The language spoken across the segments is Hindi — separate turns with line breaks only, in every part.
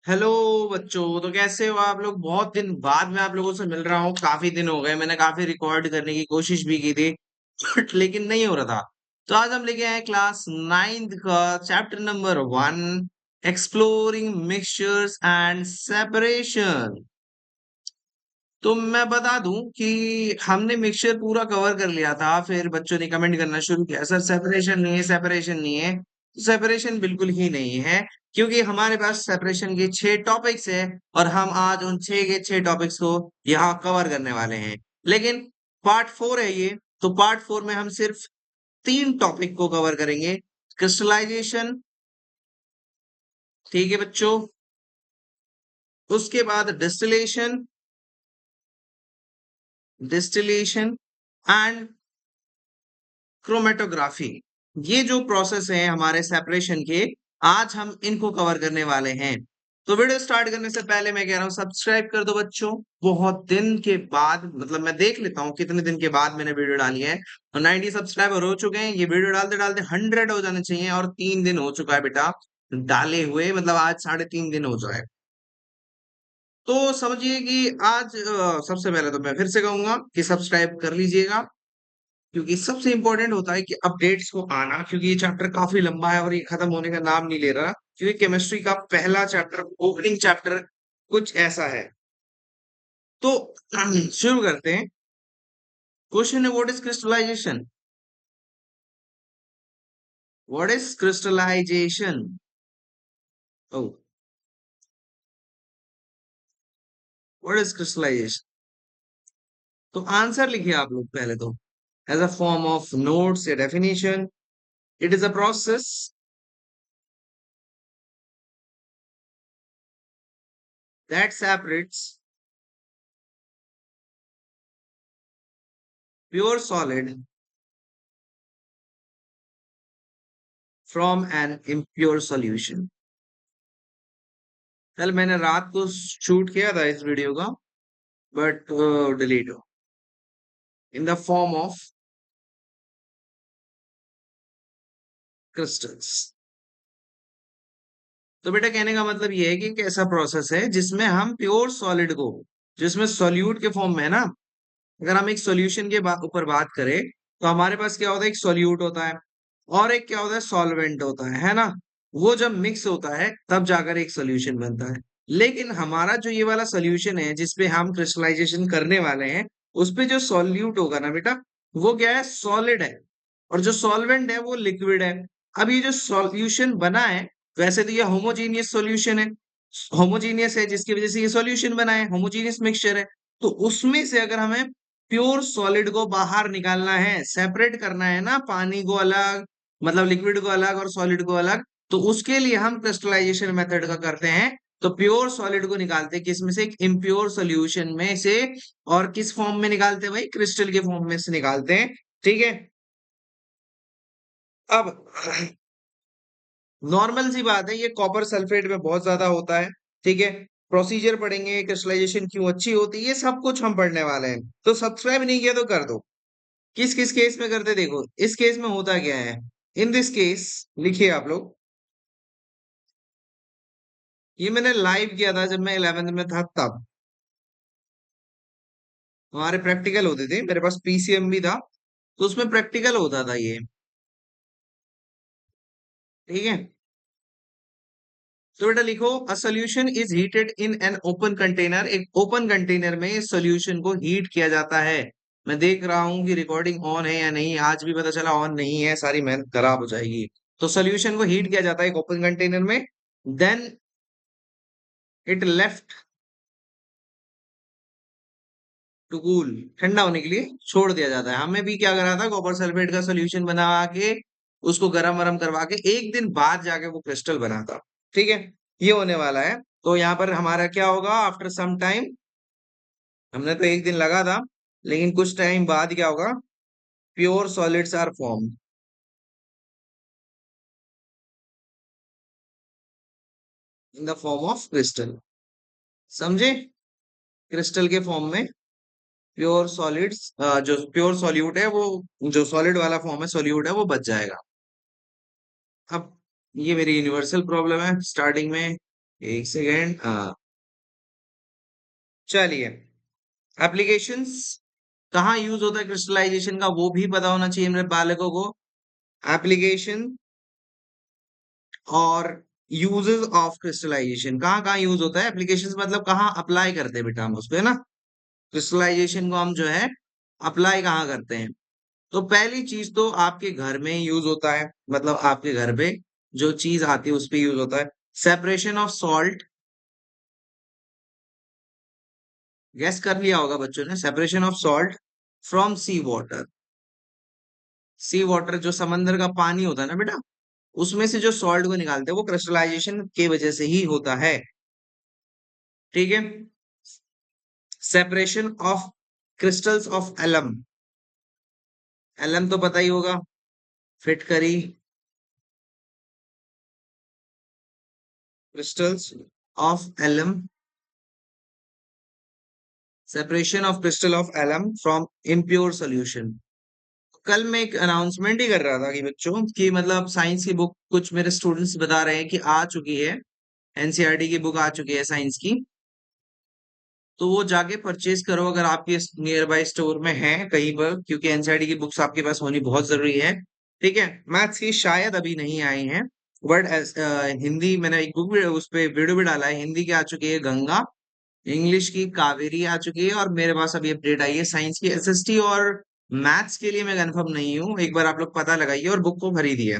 हेलो बच्चों। तो कैसे हो आप लोग? बहुत दिन बाद मैं आप लोगों से मिल रहा हूँ। काफी दिन हो गए, मैंने काफी रिकॉर्ड करने की कोशिश भी की थी बट लेकिन नहीं हो रहा था। तो आज हम लेके आए क्लास नाइन्थ का chapter number 1, exploring mixtures and separation. तो मैं बता दूं कि हमने मिक्सचर पूरा कवर कर लिया था, फिर बच्चों ने कमेंट करना शुरू किया, सर सेपरेशन नहीं है, सेपरेशन नहीं है। सेपरेशन बिल्कुल ही नहीं है, क्योंकि हमारे पास सेपरेशन के 6 टॉपिक्स है और हम आज उन 6 के 6 टॉपिक्स को यहाँ कवर करने वाले हैं। लेकिन पार्ट 4 है ये, तो पार्ट 4 में हम सिर्फ 3 टॉपिक को कवर करेंगे। क्रिस्टलाइजेशन, ठीक है बच्चों। उसके बाद डिस्टिलेशन, डिस्टिलेशन एंड क्रोमेटोग्राफी। ये जो प्रोसेस है हमारे सेपरेशन के, आज हम इनको कवर करने वाले हैं। तो वीडियो स्टार्ट करने से पहले मैं कह रहा हूँ सब्सक्राइब कर दो बच्चों। बहुत दिन के बाद, मतलब मैं देख लेता हूँ कितने दिन के बाद मैंने वीडियो डाली है, और 90 सब्सक्राइबर हो चुके हैं। ये वीडियो डालते डालते 100 हो जाने चाहिए, और 3 दिन हो चुका है बेटा डाले हुए, मतलब आज 3.5 दिन हो जाए। तो समझिए कि आज सबसे पहले तो मैं फिर से कहूंगा कि सब्सक्राइब कर लीजिएगा, क्योंकि सबसे इंपॉर्टेंट होता है कि अपडेट्स को आना, क्योंकि ये चैप्टर काफी लंबा है और ये खत्म होने का नाम नहीं ले रहा। क्योंकि केमिस्ट्री का पहला चैप्टर, ओपनिंग चैप्टर कुछ ऐसा है। तो शुरू करते हैं। क्वेश्चन है, what is crystallization? What is crystallization? Oh, what is crystallization? तो आंसर लिखिए आप लोग पहले तो। As a form of notes या definition, it is a process that separates pure solid from an impure solution। कल मैंने रात को शूट किया था इस वीडियो का, बट डिलीट हो, इन द फॉर्म ऑफ क्रिस्टल्स। तो बेटा कहने का मतलब ये है कि एक ऐसा प्रोसेस है जिसमें हम प्योर सॉलिड को, जिसमें सॉल्यूट के फॉर्म में है ना, अगर हम एक सॉल्यूशन के ऊपर बात करें, तो हमारे पास क्या होता है, एक सॉल्यूट होता है और एक क्या होता है, सॉल्वेंट होता है ना। वो जब मिक्स होता है तब जाकर एक सॉल्यूशन बनता है। लेकिन हमारा जो ये वाला सॉल्यूशन है जिसपे हम क्रिस्टलाइजेशन करने वाले हैं, उस पे जो सॉल्यूट होगा ना बेटा, वो क्या है, सॉलिड है। और जो सॉल्वेंट है वो लिक्विड है। अब ये जो सॉल्यूशन बना है, वैसे तो ये होमोजीनियस सॉल्यूशन है, होमोजीनियस है, जिसकी वजह से ये सॉल्यूशन बना है, होमोजीनियस मिक्सचर है। तो उसमें से अगर हमें प्योर सॉलिड को बाहर निकालना है, सेपरेट करना है ना, पानी को अलग, मतलब लिक्विड को अलग और सॉलिड को अलग, तो उसके लिए हम क्रिस्टलाइजेशन मेथड का करते हैं। तो प्योर सॉलिड को निकालते हैं किस में से, एक इम्प्योर सॉल्यूशन में से। और किस फॉर्म में निकालते हैं भाई, क्रिस्टल के फॉर्म में से निकालते हैं। ठीक है। अब नॉर्मल सी बात है, ये कॉपर सल्फेट में बहुत ज्यादा होता है। ठीक है। प्रोसीजर पढ़ेंगे, क्रिस्टलाइजेशन क्यों अच्छी होती है, ये सब कुछ हम पढ़ने वाले हैं। तो सब्सक्राइब नहीं किया तो कर दो। किस किस केस में करते देखो, इस केस में होता क्या है। इन दिस केस, लिखिए आप लोग, ये मैंने लाइव किया था जब मैं 11th में था तब। हमारे प्रैक्टिकल होते थे, मेरे पास पीसीएम भी था, तो उसमें प्रैक्टिकल होता था ये। ठीक है। तो बेटा लिखो, a solution is heated in an open container. एक ओपन कंटेनर में इस सोल्यूशन को हीट किया जाता है। मैं देख रहा हूं कि रिकॉर्डिंग ऑन है या नहीं, आज भी पता चला ऑन नहीं है, सारी मेहनत खराब हो जाएगी। तो सोल्यूशन को हीट किया जाता है एक ओपन कंटेनर में, then it left to cool, ठंडा होने के लिए छोड़ दिया जाता है। हमें भी क्या करा था, कॉपर सल्फेट का सोल्यूशन बना के उसको गरम वरम करवा के 1 दिन बाद जाके वो क्रिस्टल बना था। ठीक है। ये होने वाला है। तो यहाँ पर हमारा क्या होगा, आफ्टर सम टाइम, हमने तो 1 दिन लगा था, लेकिन कुछ टाइम बाद क्या होगा, pure solids are form in the form of crystal. समझे? क्रिस्टल के फॉर्म में प्योर सॉलिड्स, जो प्योर सॉल्यूट है वो, जो सॉलिड वाला फॉर्म है सॉल्यूट है, वो बच जाएगा। अब ये मेरी यूनिवर्सल प्रॉब्लम है स्टार्टिंग में, एक सेकेंड, हाँ। चलिए, एप्लीकेशंस कहाँ यूज होता है क्रिस्टलाइजेशन का, वो भी पता होना चाहिए मेरे बालकों को। एप्लीकेशन और यूजेस ऑफ क्रिस्टलाइजेशन, कहाँ कहाँ यूज होता है एप्लीकेशंस, मतलब कहाँ अप्लाई करते हैं बेटा हम उसको, है ना। क्रिस्टलाइजेशन को हम जो है अप्लाई कहाँ करते हैं। तो पहली चीज तो आपके घर में यूज होता है, मतलब आपके घर पे जो चीज आती है उस पे यूज होता है। सेपरेशन ऑफ सॉल्ट, गैस कर लिया होगा बच्चों ने, separation of salt from sea water. Sea water जो समंदर का पानी होता है ना बेटा, उसमें से जो सॉल्ट को निकालते हैं वो क्रिस्टलाइजेशन की वजह से ही होता है। ठीक है। Separation of crystals of alum, alum तो पता ही होगा, फिटकरी, crystals of alum, separation of crystal of alum from impure solution. कल मैं एक अनाउंसमेंट ही कर रहा था कि बच्चों की मतलब साइंस की बुक कुछ मेरे स्टूडेंट्स बता रहे हैं कि आ चुकी है, एनसीईआरटी की बुक आ चुकी है साइंस की। तो वो जाके परचेज करो अगर आपके नियर बाय स्टोर में है कहीं पर, क्योंकि एनसीईआरटी की बुक्स आपके पास होनी बहुत जरूरी है। ठीक है। मैथ्स की शायद अभी नहीं आई हैं, बट हिंदी मैंने एक बुक भी उस पे वीडियो भी डाला है, हिंदी की आ चुकी है गंगा, इंग्लिश की कावेरी आ चुकी है, और मेरे पास अभी अपडेट आई है साइंस की एसएसटी और मैथ्स के लिए मैं कंफर्म नहीं हूँ, एक बार आप लोग पता लगाइए और बुक को खरीदिए।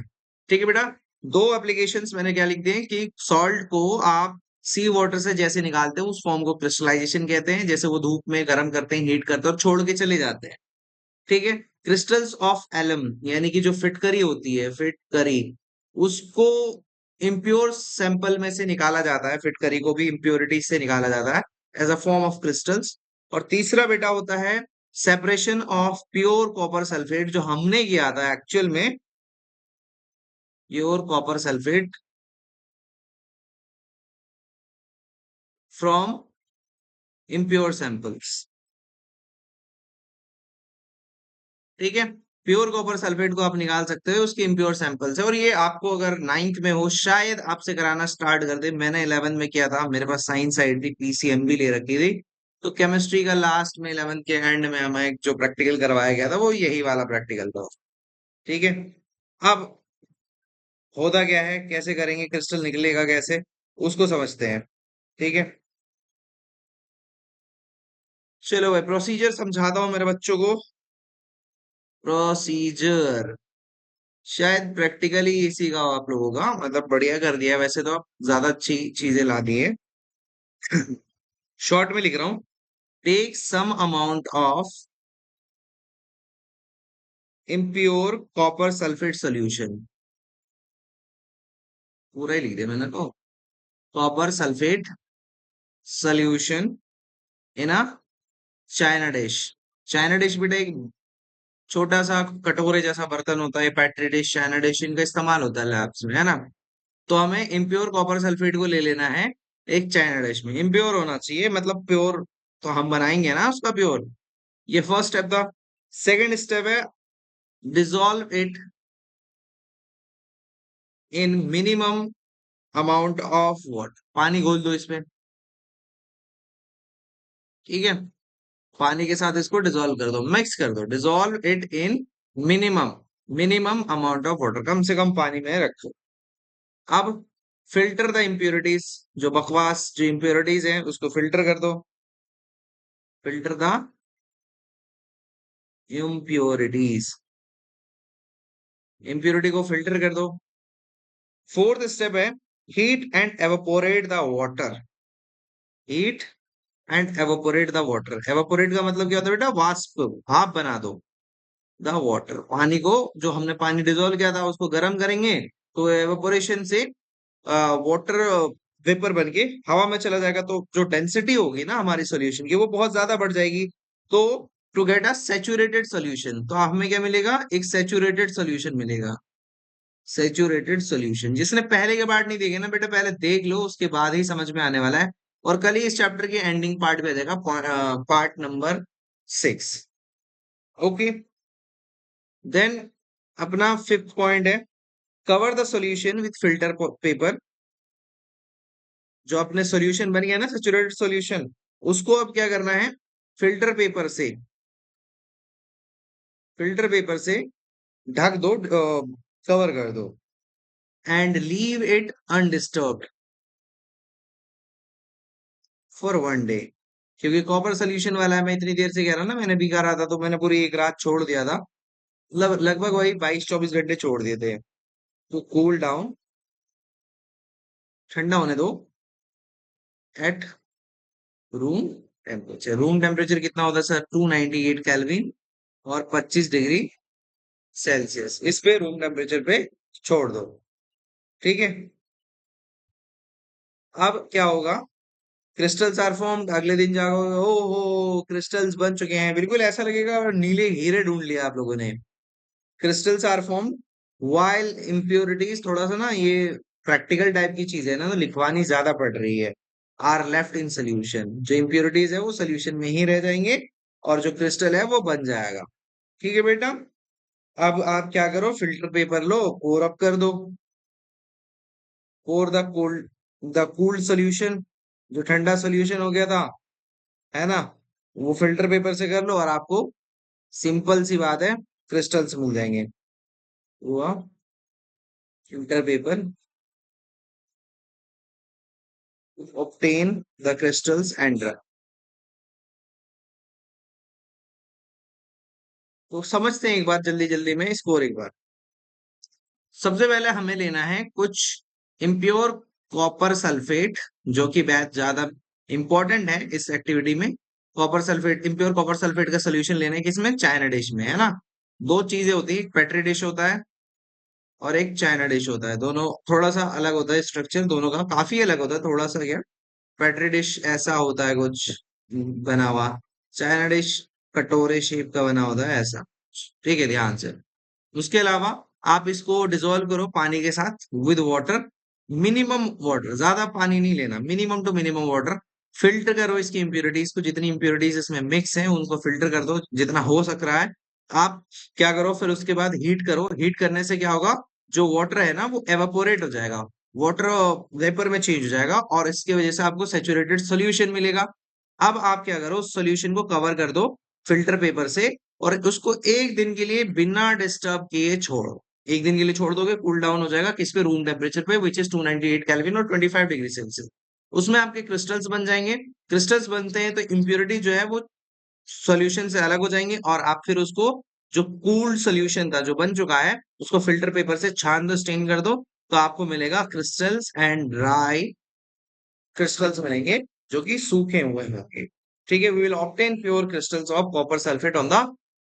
ठीक है बेटा। दो एप्लीकेशंस मैंने क्या लिख दिए हैं कि सॉल्ट को आप सी वाटर से जैसे निकालते हैं उस फॉर्म को क्रिस्टलाइजेशन कहते हैं, जैसे वो धूप में गर्म करते हैं, हीट करते हैं और छोड़ के चले जाते हैं। ठीक है। क्रिस्टल्स ऑफ एलम यानी कि जो फिटकरी होती है, फिटकरी, उसको इम्प्योर सैंपल में से निकाला जाता है, फिटकरी को भी इम्प्योरिटी से निकाला जाता है as a form of crystals. और तीसरा बेटा होता है separation of pure copper sulphate, जो हमने किया था एक्चुअल में, pure copper sulphate from impure samples. ठीक है। प्योर कॉपर सल्फेट को आप निकाल सकते हो उसके इम्प्योर सैंपल से, और ये आपको अगर नाइन्थ में हो शायद आपसे कराना स्टार्ट कर दे। मैंने 11 में किया था, मेरे पास साइंस साइड थी, पीसीएम भी ले रखी थी। तो केमिस्ट्री का लास्ट में 11 के एंड में हमें जो प्रैक्टिकल करवाया गया था वो यही वाला प्रैक्टिकल था। ठीक है। अब होता क्या है, कैसे करेंगे, क्रिस्टल निकलेगा कैसे, उसको समझते हैं। ठीक है। चलो भाई, प्रोसीजर समझाता हूँ मेरे बच्चों को। प्रोसीजर शायद प्रैक्टिकली इसी का आप लोगों का मतलब बढ़िया कर दिया है, वैसे तो आप ज्यादा अच्छी चीजें ला दी है। शॉर्ट में लिख रहा हूं। Take some amount of impure copper sulphate solution, पूरा ही लिख दिया मैंने तो, copper sulphate solution in a china dish. China dish बेटा एक छोटा सा कटोरे जैसा बर्तन होता है, पैट्री डिश, चाइना डिश, इनका इस्तेमाल होता है लैब्स में, है ना। तो हमें इम्प्योर कॉपर सल्फेट को ले लेना है एक चाइना डिश में, इम्प्योर होना चाहिए, मतलब प्योर तो हम बनाएंगे ना उसका प्योर। ये फर्स्ट स्टेप था। सेकंड स्टेप है dissolve it in minimum amount of water, पानी घोल दो इसमें। ठीक है। पानी के साथ इसको डिसॉल्व कर दो, मिक्स कर दो, dissolve it in minimum, minimum amount of water, कम से कम पानी में रखो। अब फिल्टर द इम्प्योरिटीज, जो बकवास जो इम्प्योरिटीज हैं उसको फिल्टर कर दो, फिल्टर द इम्प्योरिटीज, इम्प्योरिटी को फिल्टर कर दो। फोर्थ स्टेप है heat and evaporate the water, heat and evaporate the water. Evaporate का मतलब क्या होता है बेटा, वाष्प, भाप बना दो द वाटर, पानी को, जो हमने पानी डिजोल्व किया था उसको गर्म करेंगे, तो एवापोरेशन से वाटर वेपर बन के हवा में चला जाएगा, तो जो डेंसिटी होगी ना हमारी सॉल्यूशन की वो बहुत ज्यादा बढ़ जाएगी। तो to get a saturated solution, तो हमें क्या मिलेगा, एक सैचुरेटेड सॉल्यूशन मिलेगा। सैचुरेटेड सॉल्यूशन, जिसने पहले के पार्ट नहीं देखे ना बेटा, पहले देख लो उसके बाद ही समझ में आने वाला है। और कल ही इस चैप्टर की एंडिंग पार्ट पे देखा, पार्ट नंबर 6। ओके। देन अपना फिफ्थ पॉइंट है cover the solution with filter paper, जो अपने सॉल्यूशन बन गया ना सैचुरेटेड सॉल्यूशन, उसको अब क्या करना है, फिल्टर पेपर से फिल्टर पेपर से ढक दो, कवर कर दो, and leave it undisturbed for 1 day. क्योंकि कॉपर सोल्यूशन वाला है, मैं इतनी देर से कह रहा ना, मैंने भी कहा था, तो मैंने पूरी एक रात छोड़ दिया था, मतलब लगभग वही 22-24 घंटे छोड़ दिए थे। तो कूल डाउन, ठंडा होने दो एट रूम टेम्परेचर कितना होता है सर, 298 केल्विन और 25 डिग्री सेल्सियस, इस पे रूम टेम्परेचर पे छोड़ दो। ठीक है। अब क्या होगा, क्रिस्टल्स आर फॉर्म्ड, अगले दिन जाओगे, ओ हो क्रिस्टल्स बन चुके हैं, बिल्कुल ऐसा लगेगा नीले हीरे ढूंढ लिया आप लोगों ने। Crystals are formed while impurities, थोड़ा सा ना ये प्रैक्टिकल टाइप की चीज है ना, तो लिखवानी ज्यादा पड़ रही है। आर लेफ्ट इन सोल्यूशन, जो इम्प्योरिटीज है वो सोल्यूशन में ही रह जाएंगे, और जो क्रिस्टल है वो बन जाएगा। ठीक है बेटा। अब आप क्या करो, फिल्टर पेपर लो, पोर अप कर दो, पोर द कूल्ड सोल्यूशन, जो ठंडा सोल्यूशन हो गया था, है ना, वो फिल्टर पेपर से कर लो, और आपको सिंपल सी बात है, क्रिस्टल्स मिल जाएंगे। हुआ, filter paper, obtain the crystals and run। तो समझते हैं एक बार जल्दी जल्दी में स्कोर एक बार। सबसे पहले हमें लेना है कुछ इम्प्योर कॉपर सल्फेट, जो कि बहुत ज्यादा इंपॉर्टेंट है इस एक्टिविटी में। Copper sulphate, impure copper sulphate का सोल्यूशन लेना है किसमें, चाइना डिश में, है ना। दो चीजें होती है, एक पेट्री डिश होता है और एक चाइना डिश होता है, दोनों थोड़ा सा अलग होता है, स्ट्रक्चर दोनों का काफी अलग होता है, थोड़ा सा क्या, पेट्री डिश ऐसा होता है कुछ बना हुआ, चाइना डिश कटोरे शेप का बना होता है ऐसा। ठीक है, ध्यान से। उसके अलावा आप इसको डिसॉल्व करो पानी के साथ विद वाटर, मिनिमम वाटर, ज्यादा पानी नहीं लेना, minimum to minimum water. Filter करो इसकी इम्प्योरिटीज को, जितनी इम्प्योरिटीज इसमें मिक्स हैं उनको फिल्टर कर दो जितना हो सक रहा है। आप क्या करो फिर, उसके बाद हीट करो, हीट करने से क्या होगा, जो वाटर है ना वो एवापोरेट हो जाएगा, वाटर वेपर में चेंज हो जाएगा, और इसकी वजह से आपको सेचुरेटेड सोल्यूशन मिलेगा। अब आप क्या करो, उस सोल्यूशन को कवर कर दो फिल्टर पेपर से, और उसको एक दिन के लिए बिना डिस्टर्ब किए छोड़ो। एक दिन के लिए छोड़ दोगे, कूल डाउन हो जाएगा किस पे, रूम टेम्परेचर पे, विच इज 298 केल्विन और 25 डिग्री सेल्सियस। उसमें आपके क्रिस्टल्स बन जाएंगे। क्रिस्टल्स बनते हैं तो इम्प्योरिटी जो है वो सॉल्यूशन से अलग हो जाएंगे, और आप फिर उसको, जो कूल्ड सॉल्यूशन था जो बन चुका है, उसको फिल्टर पेपर से छान दो, स्टेन कर दो, तो आपको मिलेगा क्रिस्टल्स एंड ड्राई क्रिस्टल्स मिलेंगे, जो कि सूखे हुए होंगे। ठीक है, we will obtain pure crystals of copper sulphate on the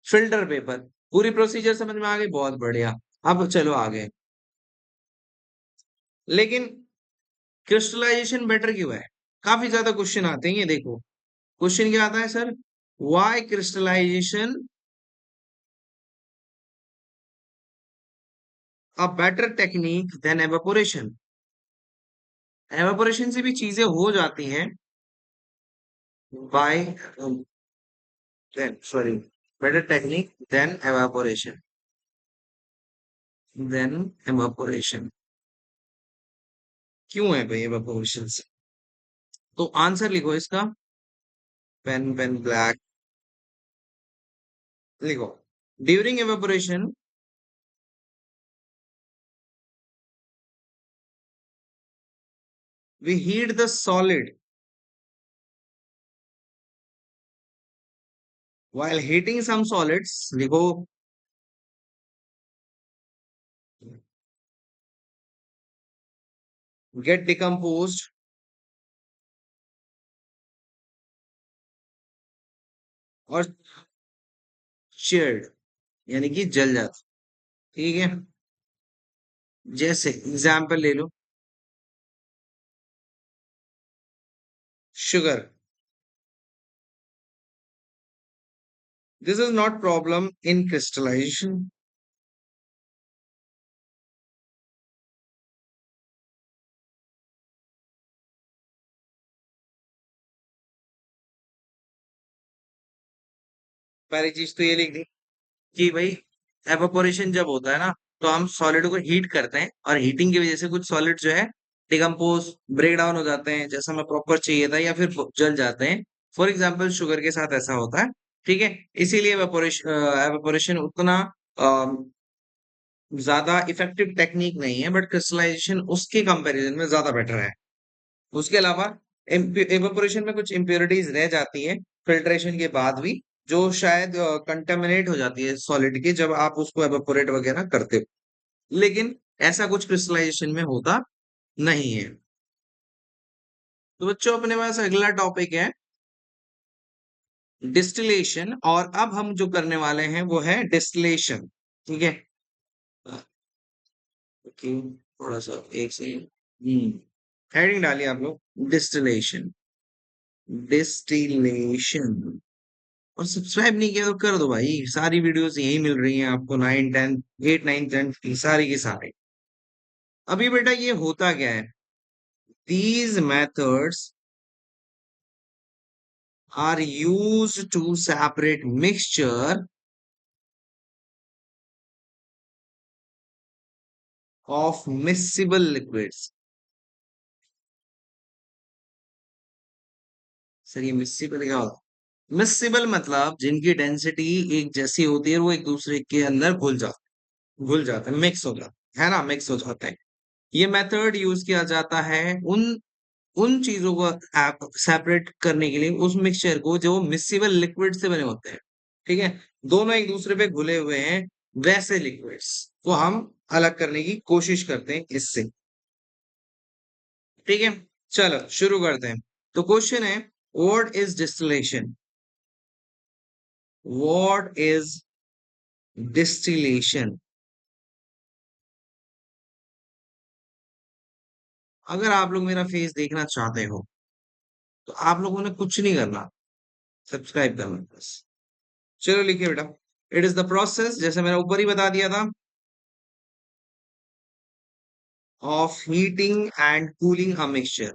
filter paper. पूरी प्रोसीजर समझ में आ गई, बहुत बढ़िया। अब चलो आगे। लेकिन क्रिस्टलाइजेशन बेटर क्यों है, काफी ज्यादा क्वेश्चन आते हैं, ये देखो क्वेश्चन क्या आता है sir, why crystallisation a better technique than evaporation. Evaporation से भी चीजें हो जाती हैं, by then sorry, better technique than evaporation. क्यों है भाई एवापोरेशन से, तो आंसर लिखो इसका, पेन पेन ब्लैक, लिखो, during evaporation we heat the solid, while heating some solids, लिखो, get decomposed और chilled, यानी कि जल जाता। ठीक है, जैसे एग्जाम्पल ले लो, sugar, this is not problem in crystallization. पहली चीज तो ये लिख दी कि भाई एवापोरेशन जब होता है ना, तो हम सॉलिड को हीट करते हैं, और हीटिंग की वजह से कुछ सॉलिड जो है डिकम्पोज, ब्रेक डाउन हो जाते हैं जैसा हमें प्रॉपर चाहिए था, या फिर जल जाते हैं। फॉर एग्जाम्पल शुगर के साथ ऐसा होता है। ठीक है, इसीलिए एवेपोरेशन एवेपोरेशन उतना ज्यादा इफेक्टिव टेक्निक नहीं है, बट क्रिस्टलाइजेशन उसके कंपैरिजन में ज्यादा बेटर है। उसके अलावा एवेपोरेशन में कुछ इम्प्योरिटीज रह जाती है फिल्ट्रेशन के बाद भी, जो शायद कंटेमिनेट हो जाती है सॉलिड की जब आप उसको एवेपोरेट वगैरह करते हो, लेकिन ऐसा कुछ क्रिस्टलाइजेशन में होता नहीं है। तो बच्चों अपने पास अगला टॉपिक है डिस्टिलेशन, और अब हम जो करने वाले हैं वो है डिस्टिलेशन। ठीक है, ओके, थोड़ा सा एक सेकंड। हेडिंग डालिए आप लोग, डिस्टिलेशन, डिस्टिलेशन। और सब्सक्राइब नहीं किया तो कर दो भाई, सारी वीडियोस यही मिल रही हैं आपको, 9 10 8 9 10 की सारी की सारी। अभी बेटा ये होता क्या है, these methods are used to separate mixture of miscible liquids। Sir ये मिस्सिबल क्या होता है? मिस्सिबल मतलब जिनकी डेंसिटी एक जैसी होती है, वो एक दूसरे के अंदर घुल जाते हैं, मिक्स हो जाते हैं, है ना, मिक्स हो जाते हैं। ये मेथड यूज किया जाता है उन उन चीजों को सेपरेट करने के लिए, उस मिक्सचर को जो मिक्सिबल लिक्विड से बने होते हैं। ठीक है, दोनों एक दूसरे पे घुले हुए हैं, वैसे लिक्विड्स को हम अलग करने की कोशिश करते हैं इससे। ठीक है, चलो शुरू करते हैं। तो क्वेश्चन है, what is distillation? What is distillation? अगर आप लोग मेरा फेस देखना चाहते हो तो आप लोगों ने कुछ नहीं करना, सब्सक्राइब करना बस। चलो लिखिए बेटा, इट इज द प्रोसेस, जैसे मैंने ऊपर ही बता दिया था, of heating and cooling a mixture,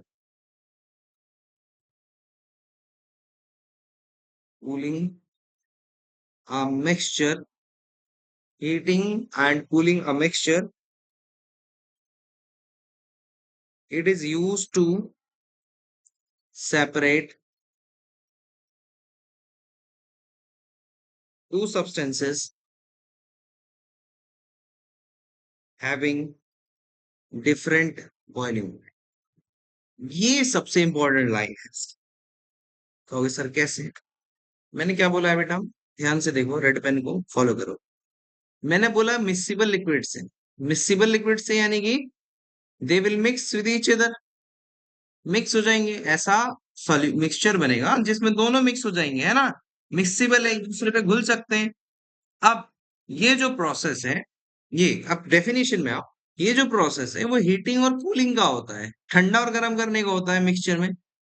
cooling a mixture, heating and cooling a mixture. It is used to separate two substances having different boiling point। ये सबसे इंपॉर्टेंट लाइन है। कहोगे सर कैसे? मैंने क्या बोला है बेटा, ध्यान से देखो, रेड पेन को फॉलो करो। मैंने बोला मिक्सिबल लिक्विड से, मिक्सिबल लिक्विड से यानी कि they will mix with each other, mix हो जाएंगे, ऐसा मिक्सचर बनेगा जिसमें दोनों मिक्स हो जाएंगे, है ना, मिक्सिबल है, एक दूसरे पे घुल सकते हैं। अब ये जो प्रोसेस है, ये अब डेफिनेशन में आओ, ये जो प्रोसेस है वो हीटिंग और कूलिंग का होता है, ठंडा और गर्म करने का होता है मिक्सचर में।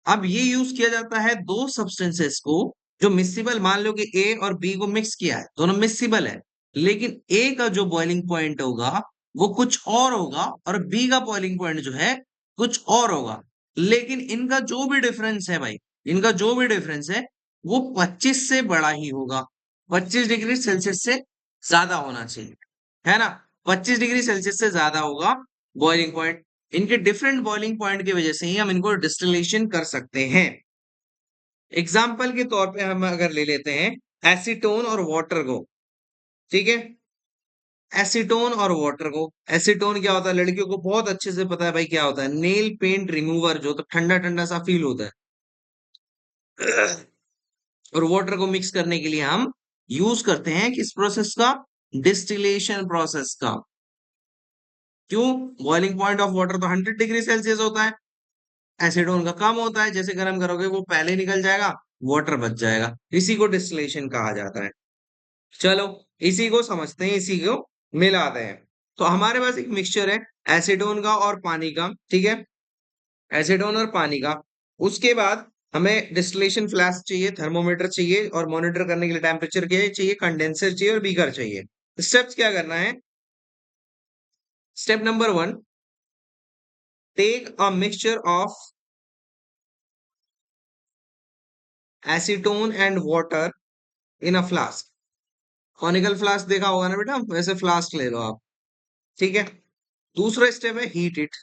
अब ये यूज किया जाता है दो सब्सटेंसेस को जो मिक्सिबल, मान लो कि ए और बी को मिक्स किया है, दोनों मिक्सिबल है, लेकिन ए का जो बॉइलिंग पॉइंट होगा वो कुछ और होगा, और बी का बॉइलिंग पॉइंट जो है कुछ और होगा। लेकिन इनका जो भी डिफरेंस है भाई, इनका जो भी डिफरेंस है वो 25 से बड़ा ही होगा, 25 डिग्री सेल्सियस से ज्यादा होना चाहिए, है ना, 25 डिग्री सेल्सियस से ज्यादा होगा बॉइलिंग पॉइंट। इनके डिफरेंट बॉइलिंग पॉइंट की वजह से ही हम इनको डिस्टिलेशन कर सकते हैं। एग्जाम्पल के तौर पे हम अगर ले लेते हैं एसीटोन और वाटर को, ठीक है, एसीटोन और वाटर को। एसीटोन क्या होता है, लड़कियों को बहुत अच्छे से पता है भाई क्या होता है, नेल पेंट रिमूवर, जो तो ठंडा ठंडा सा फील होता है। और वाटर को मिक्स करने के लिए हम यूज करते हैं किस प्रोसेस का, डिस्टिलेशन प्रोसेस का। क्यों? बॉइलिंग पॉइंट ऑफ वाटर तो 100 डिग्री सेल्सियस होता है, एसिडोन का कम होता है, जैसे गर्म करोगे वो पहले निकल जाएगा, वाटर बच जाएगा, इसी को डिस्टिलेशन कहा जाता है। चलो इसी को समझते हैं, इसी को मिलाते हैं। तो हमारे पास एक मिक्सचर है एसिडोन का और पानी का, ठीक है, एसिडोन और पानी का। उसके बाद हमें डिस्टिलेशन फ्लास्क चाहिए, थर्मोमीटर चाहिए, और मॉनिटर करने के लिए टेम्परेचर क्या चाहिए, कंडेंसर चाहिए और बीकर चाहिए। स्टेप्स क्या करना है, step number 1, take a mixture of acetone and water in a flask. Conical flask देखा होगा ना बेटा, वैसे फ्लास्क ले लो आप, ठीक है। दूसरा स्टेप है हीट इट,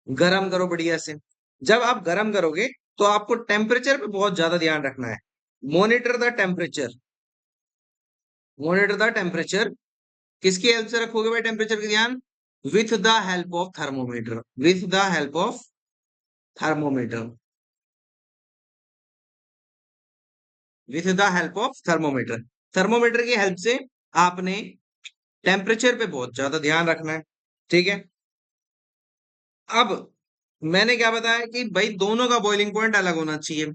गरम करो बढ़िया से। जब आप गरम करोगे तो आपको टेम्परेचर पे बहुत ज्यादा ध्यान रखना है। Monitor the temperature, monitor the temperature. किसकी हेल्प से रखोगे भाई टेम्परेचर का ध्यान? With the help of thermometer, with the help of thermometer, with the help of thermometer. Thermometer की हेल्प से आपने टेम्परेचर पे बहुत ज्यादा ध्यान रखना है। ठीक है। अब मैंने क्या बताया कि भाई दोनों का बॉइलिंग पॉइंट अलग होना चाहिए।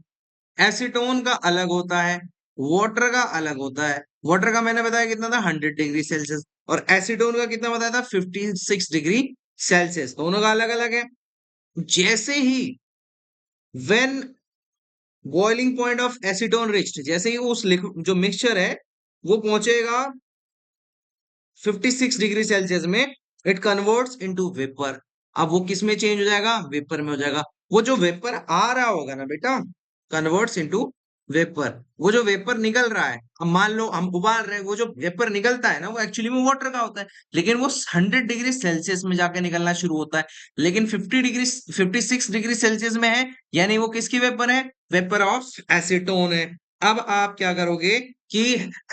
एसीटोन का अलग होता है, वाटर का अलग होता है। वाटर का मैंने बताया कितना था, 100 डिग्री सेल्सियस, और एसीटोन का कितना बताया था, 56 डिग्री सेल्सियस। दोनों का अलग अलग है। जैसे ही when boiling point of acetone reached, जैसे ही उस जो मिक्सचर है वो पहुंचेगा 56 डिग्री सेल्सियस में, इट कन्वर्ट्स इनटू वेपर। अब वो किस में चेंज हो जाएगा? वेपर में हो जाएगा। वो जो वेपर आ रहा होगा ना बेटा, कन्वर्ट्स इनटू वेपर। वो जो वेपर निकल रहा है, अब मान लो हम उबाल रहे हैं, वो जो वेपर निकलता है ना वो एक्चुअली में वाटर का होता है, लेकिन वो 100 डिग्री सेल्सियस में जाके निकलना शुरू होता है। लेकिन 56 डिग्री सेल्सियस में है, यानी वो किसकी वेपर है? वेपर ऑफ एसीटोन है। अब आप क्या करोगे कि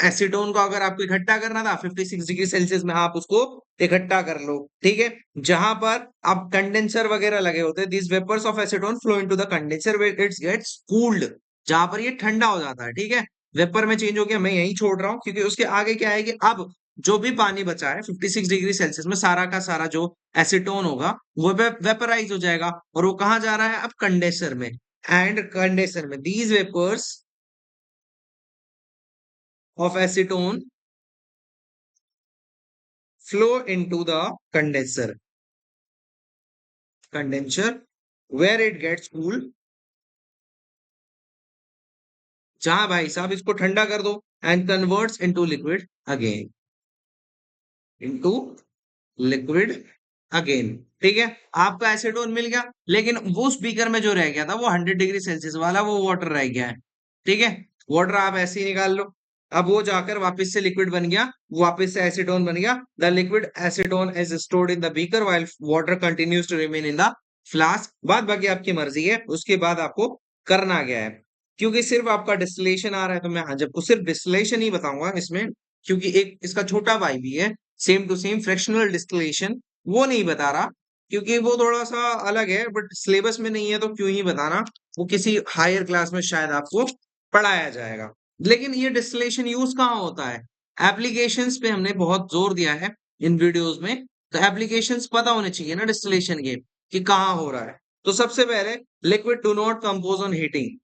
एसीटोन को अगर आपको इकट्ठा करना था 56 डिग्री सेल्सियस में, आप उसको इकट्ठा कर लो। ठीक है। जहां पर अब कंडेंसर वगैरह लगे होते हैं, this vapours of acetone flow into the condenser where its gets cooled, जहां पर ये ठंडा हो जाता है। ठीक है। वेपर में चेंज हो गया, मैं यही छोड़ रहा हूँ क्योंकि उसके आगे क्या है कि अब जो भी पानी बचा है 56 डिग्री सेल्सियस में, सारा का सारा जो एसीटोन होगा वो वेपराइज हो जाएगा, और वो कहाँ जा रहा है? अब कंडेंसर में। एंड कंडेंसर में these vapours of acetone flow into the condenser, condenser where it gets cool। जहां भाई साहब इसको ठंडा कर दो, and converts into liquid again, into liquid again. ठीक है। आपका एसीटोन मिल गया, लेकिन वो स्पीकर में जो रह गया था वो 100 डिग्री सेल्सियस वाला, वो वाटर रह गया है। ठीक है। वाटर आप ऐसे ही निकाल लो। अब वो जाकर वापस से लिक्विड बन गया, वापस से एसीटोन बन गया। The liquid acetone is stored in the beaker while water continues to remain in the flask. बाद बाकी आपकी मर्जी है, उसके बाद आपको करना क्या है। क्योंकि सिर्फ आपका डिस्टिलेशन आ रहा है तो मैं हाँ जब सिर्फ डिस्टिलेशन ही बताऊंगा इसमें, क्योंकि एक इसका छोटा भाई भी है same to same, fractional distillation, वो नहीं बता रहा क्योंकि वो थोड़ा सा अलग है, बट सिलेबस में नहीं है तो क्यों ही बताना। वो किसी हायर क्लास में शायद आपको पढ़ाया जाएगा। लेकिन ये डिस्टिलेशन यूज कहाँ होता है? एप्लीकेशंस पे हमने बहुत जोर दिया है इन वीडियोस में, तो एप्लीकेशंस पता होने चाहिए ना डिस्टिलेशन के कि कहाँ हो रहा है। तो सबसे पहले, liquid do not compose on heating,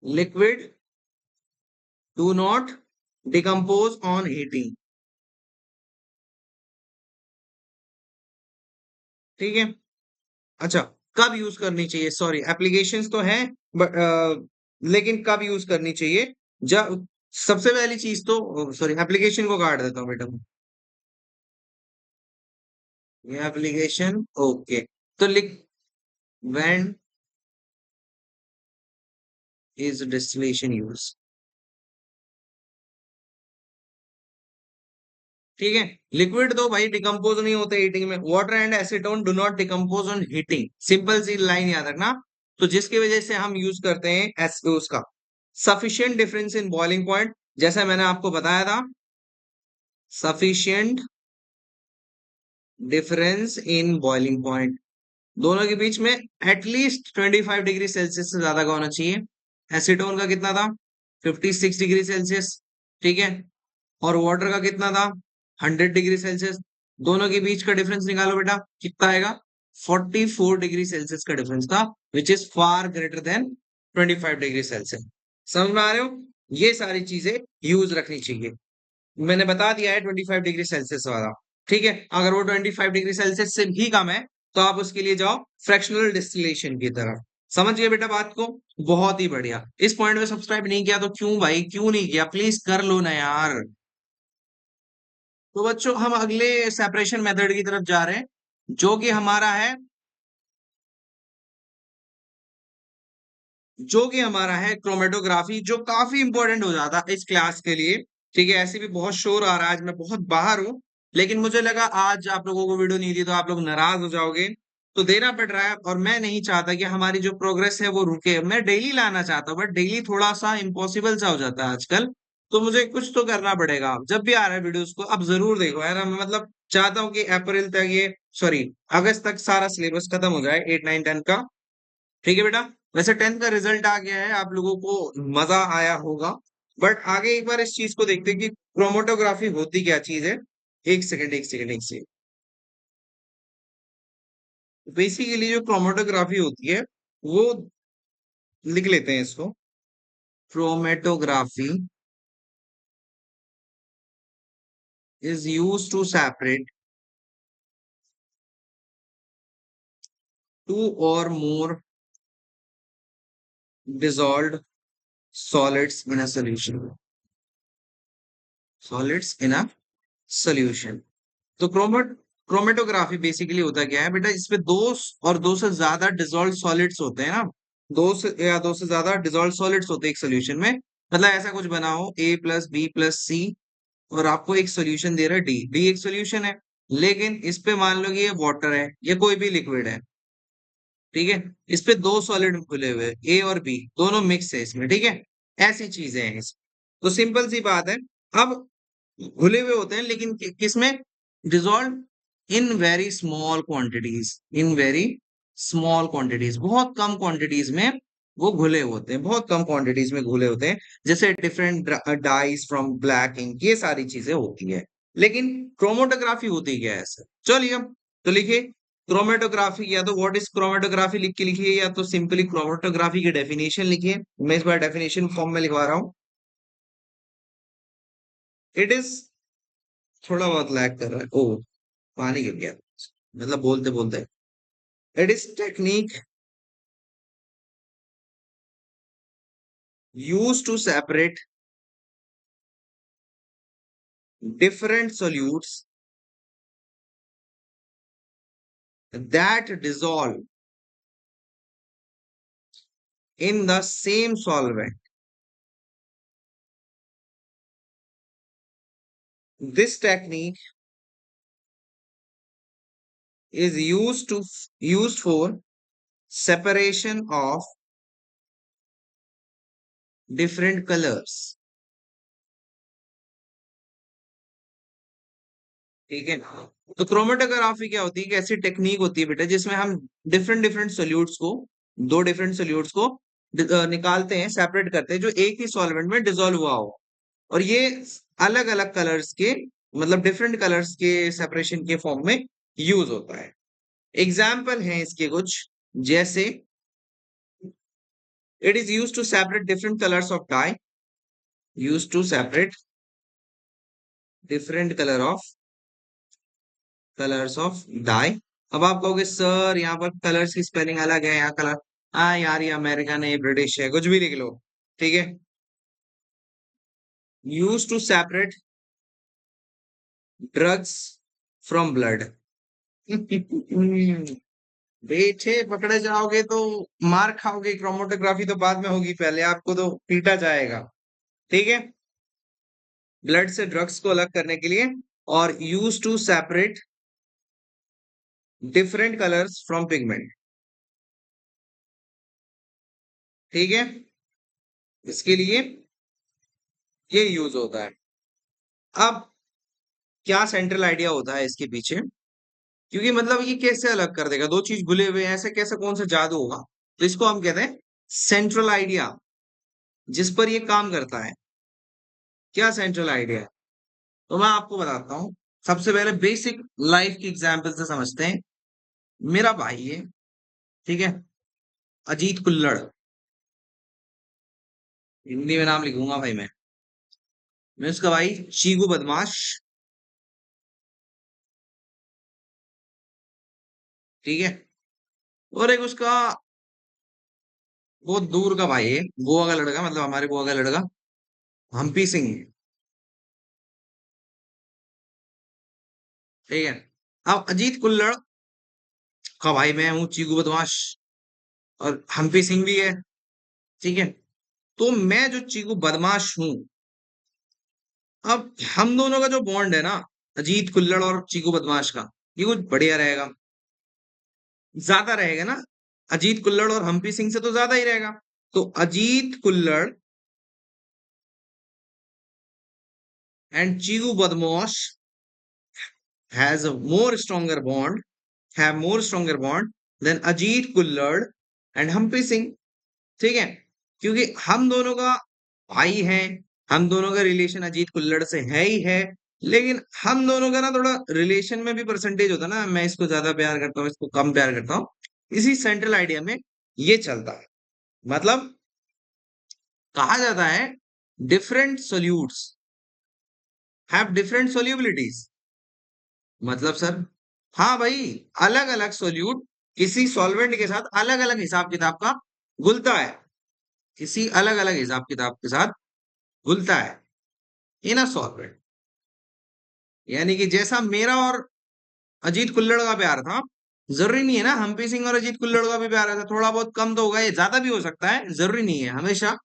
liquid do not decompose on heating. ठीक है। अच्छा, कब यूज करनी चाहिए? सॉरी, एप्लीकेशंस तो है, बट लेकिन कब यूज करनी चाहिए? जब सबसे पहली चीज तो, सॉरी एप्लीकेशन को काट देता हूँ बेटा मैं। ये एप्लीकेशन ओके, तो लिख व्हेन इज डिस्टिलेशन यूज। ठीक है। लिक्विड तो भाई डिकम्पोज नहीं होते हीटिंग में, water and acetone do not decompose on heating, simple सी लाइन याद रखना। तो जिसकी वजह से हम यूज करते हैं एस उसका sufficient difference in boiling point, जैसा मैंने आपको बताया था, sufficient difference in boiling point, दोनों के बीच में एटलीस्ट 25 डिग्री सेल्सियस से ज्यादा का होना चाहिए। एसीटोन का कितना था? 56 डिग्री सेल्सियस। ठीक है। और वाटर का कितना था? 100 डिग्री सेल्सियस। दोनों के बीच का डिफरेंस निकालो बेटा, कितना आएगा? 44 डिग्री सेल्सियस का डिफरेंस था, which is far greater than 25 degree Celsius. समझ में आ रहे हो? ये सारी चीजें यूज रखनी चाहिए। मैंने बता दिया है 25 डिग्री सेल्सियस वाला। ठीक है। अगर वो 25 डिग्री सेल्सियस से भी कम है तो आप उसके लिए जाओ फ्रैक्शनल डिस्टिलेशन की तरफ। समझ गए बेटा बात को? बहुत ही बढ़िया। इस पॉइंट में सब्सक्राइब नहीं किया तो क्यों भाई, क्यों नहीं किया? प्लीज कर लो ना यार। तो बच्चों हम अगले सेपरेशन मेथड की तरफ जा रहे हैं, जो कि हमारा है, जो कि हमारा है क्रोमेटोग्राफी, जो काफी इंपॉर्टेंट हो जाता है इस क्लास के लिए। ठीक है। ऐसे भी बहुत शोर आ रहा है, आज मैं बहुत बाहर हूँ, लेकिन मुझे लगा आज आप लोगों को वीडियो नहीं दी तो आप लोग नाराज हो जाओगे, तो देना पड़ रहा है, और मैं नहीं चाहता कि हमारी जो प्रोग्रेस है वो रुके। मैं डेली लाना चाहता हूँ, बट डेली थोड़ा सा इम्पॉसिबल सा हो जाता है आजकल। तो मुझे कुछ तो करना पड़ेगा। जब भी आ रहा है वीडियोस को अब जरूर देखो, है ना। मैं मतलब चाहता हूँ कि अप्रैल तक ये, सॉरी, अगस्त तक सारा सिलेबस खत्म हो जाए 8 9 10 का। ठीक है बेटा। वैसे 10th का रिजल्ट आ गया है, आप लोगों को मजा आया होगा। बट आगे एक बार इस चीज को देखते हैं कि क्रोमेटोग्राफी होती क्या चीज है। एक सेकंड, एक सेकंड, एक सेकंड। बेसिकली जो क्रोमेटोग्राफी होती है वो, लिख लेते हैं इसको। Chromatography is use to separate two or more dissolved solids in a solution. Solids in a solution. तो क्रोमेटोग्राफी बेसिकली होता क्या है बेटा, इसमें और दो से ज्यादा डिजोल्व सॉलिड्स होते हैं ना। दो से ज्यादा डिजोल्व सॉलिड्स होते हैं एक सोल्यूशन में। मतलब ऐसा कुछ बनाओ A+B+C, और आपको एक सोल्यूशन दे रहा है डी। डी एक सोल्यूशन है, लेकिन इस पे मान लो कि ये वाटर है, ये कोई भी लिक्विड है। ठीक है। इस पे दो सॉलिड खुले हुए, ए और बी दोनों मिक्स है इसमें। ठीक है। ऐसी चीजें हैं तो सिंपल सी बात है। अब घुले हुए होते हैं, लेकिन किसमें? Dissolve in very small quantities, in very small quantities, बहुत कम क्वांटिटीज में वो घुले होते हैं, बहुत कम क्वांटिटीज में घुले होते हैं। जैसे different dyes from black ink, ये सारी चीजें होती है। लेकिन क्रोमोटोग्राफी होती क्या है ऐसे? चलिए अब तो लिखिए क्रोमेटोग्राफी, या तो व्हाट इज क्रोमेटोग्राफी लिख के लिखिए, या तो सिंपली क्रोमेटोग्राफी की डेफिनेशन लिखिए। मैं इस बार डेफिनेशन फॉर्म में लिखवा रहा हूं। इट इज, थोड़ा बहुत लैग कर रहा है, ओ पानी गिर गया, मतलब बोलते बोलते। It is technique use to separate different solutes that dissolve in the same solvent. This technique is used for separation of different colors. ठीक है। तो क्रोमेटोग्राफी क्या होती है कि ऐसी टेक्निक होती है बेटा जिसमें हम डिफरेंट डिफरेंट सोल्यूट्स को, दो डिफरेंट सोल्यूट्स को निकालते हैं, सेपरेट करते हैं, जो एक ही सॉल्वेंट में डिसॉल्व हुआ हो। और ये अलग अलग कलर्स के, मतलब डिफरेंट कलर्स के सेपरेशन के फॉर्म में यूज होता है। एग्जाम्पल है इसके कुछ, जैसे it is use to separate different colours of dye, use to separate different colours of dye. अब आप कहोगे सर यहाँ पर कलर्स की स्पेलिंग अलग है, यहाँ कलर, हाँ यार ये अमेरिकन है, ये ब्रिटिश है, कुछ भी लिख लो। ठीक है। Use to separate drugs from blood. बेटे पकड़े जाओगे तो मार खाओगे, क्रोमेटोग्राफी तो बाद में होगी, पहले आपको तो पीटा जाएगा। ठीक है। ब्लड से ड्रग्स को अलग करने के लिए, और use to separate different colours from pigment. ठीक है। इसके लिए ये यूज होता है। अब क्या सेंट्रल आइडिया होता है इसके पीछे, क्योंकि मतलब ये कैसे अलग कर देगा, दो चीज घुले हुए हैं, ऐसे कैसे, कौन सा जादू होगा? तो इसको हम कहते हैं सेंट्रल आइडिया, जिस पर ये काम करता है। क्या सेंट्रल आइडिया है? तो मैं आपको बताता हूँ। सबसे पहले बेसिक लाइफ की एग्जाम्पल से समझते हैं। मेरा भाई है, ठीक है, अजीत कुल्लड़, हिंदी में नाम लिखूंगा भाई मैं उसका भाई चीगू बदमाश। ठीक है। और एक उसका बहुत दूर का भाई है, गोवा का लड़का, मतलब हमारे गोवा का लड़का, हम्पी सिंह। ठीक है। अब अजीत कुल्लड़ का भाई मैं हूँ चीकू बदमाश, और हम्पी सिंह भी है। ठीक है। तो मैं जो चीकू बदमाश हूँ, अब हम दोनों का जो बॉन्ड है ना, अजीत कुल्लड़ और चीकू बदमाश का, ये कुछ बढ़िया रहेगा। ज्यादा रहेगा ना, अजीत कुल्लड़ और हम्पी सिंह से तो ज्यादा ही रहेगा। तो अजीत कुल्लड़ एंड चीकू बदमाश has a more stronger bond, have more stronger bond than Ajit Kulhad and Hampi Singh. ठीक है, क्योंकि हम दोनों का भाई है, हम दोनों का रिलेशन अजीत कुल्लड़ से है ही है, लेकिन हम दोनों का ना थोड़ा रिलेशन में भी परसेंटेज होता है ना, मैं इसको ज्यादा प्यार करता हूँ, इसको कम प्यार करता हूँ। इसी सेंट्रल आइडिया में ये चलता है। मतलब कहा जाता है डिफरेंट सोल्यूट्स हैव डिफरेंट सोल्यूबिलिटीज। मतलब सर, हाँ भाई, अलग अलग सोल्यूट किसी सॉल्वेंट के साथ अलग अलग हिसाब किताब का घुलता है, किसी अलग अलग हिसाब किताब के साथ घुलता है इन अ सॉल्वेंट। यानी कि जैसा मेरा और अजीत कुल्लड़ का प्यार था, जरूरी नहीं है ना हम्पी सिंह और अजीत कुल्लड़ का भी प्यार है, थोड़ा बहुत कम तो होगा, ये ज्यादा भी हो सकता है, जरूरी नहीं है हमेशा।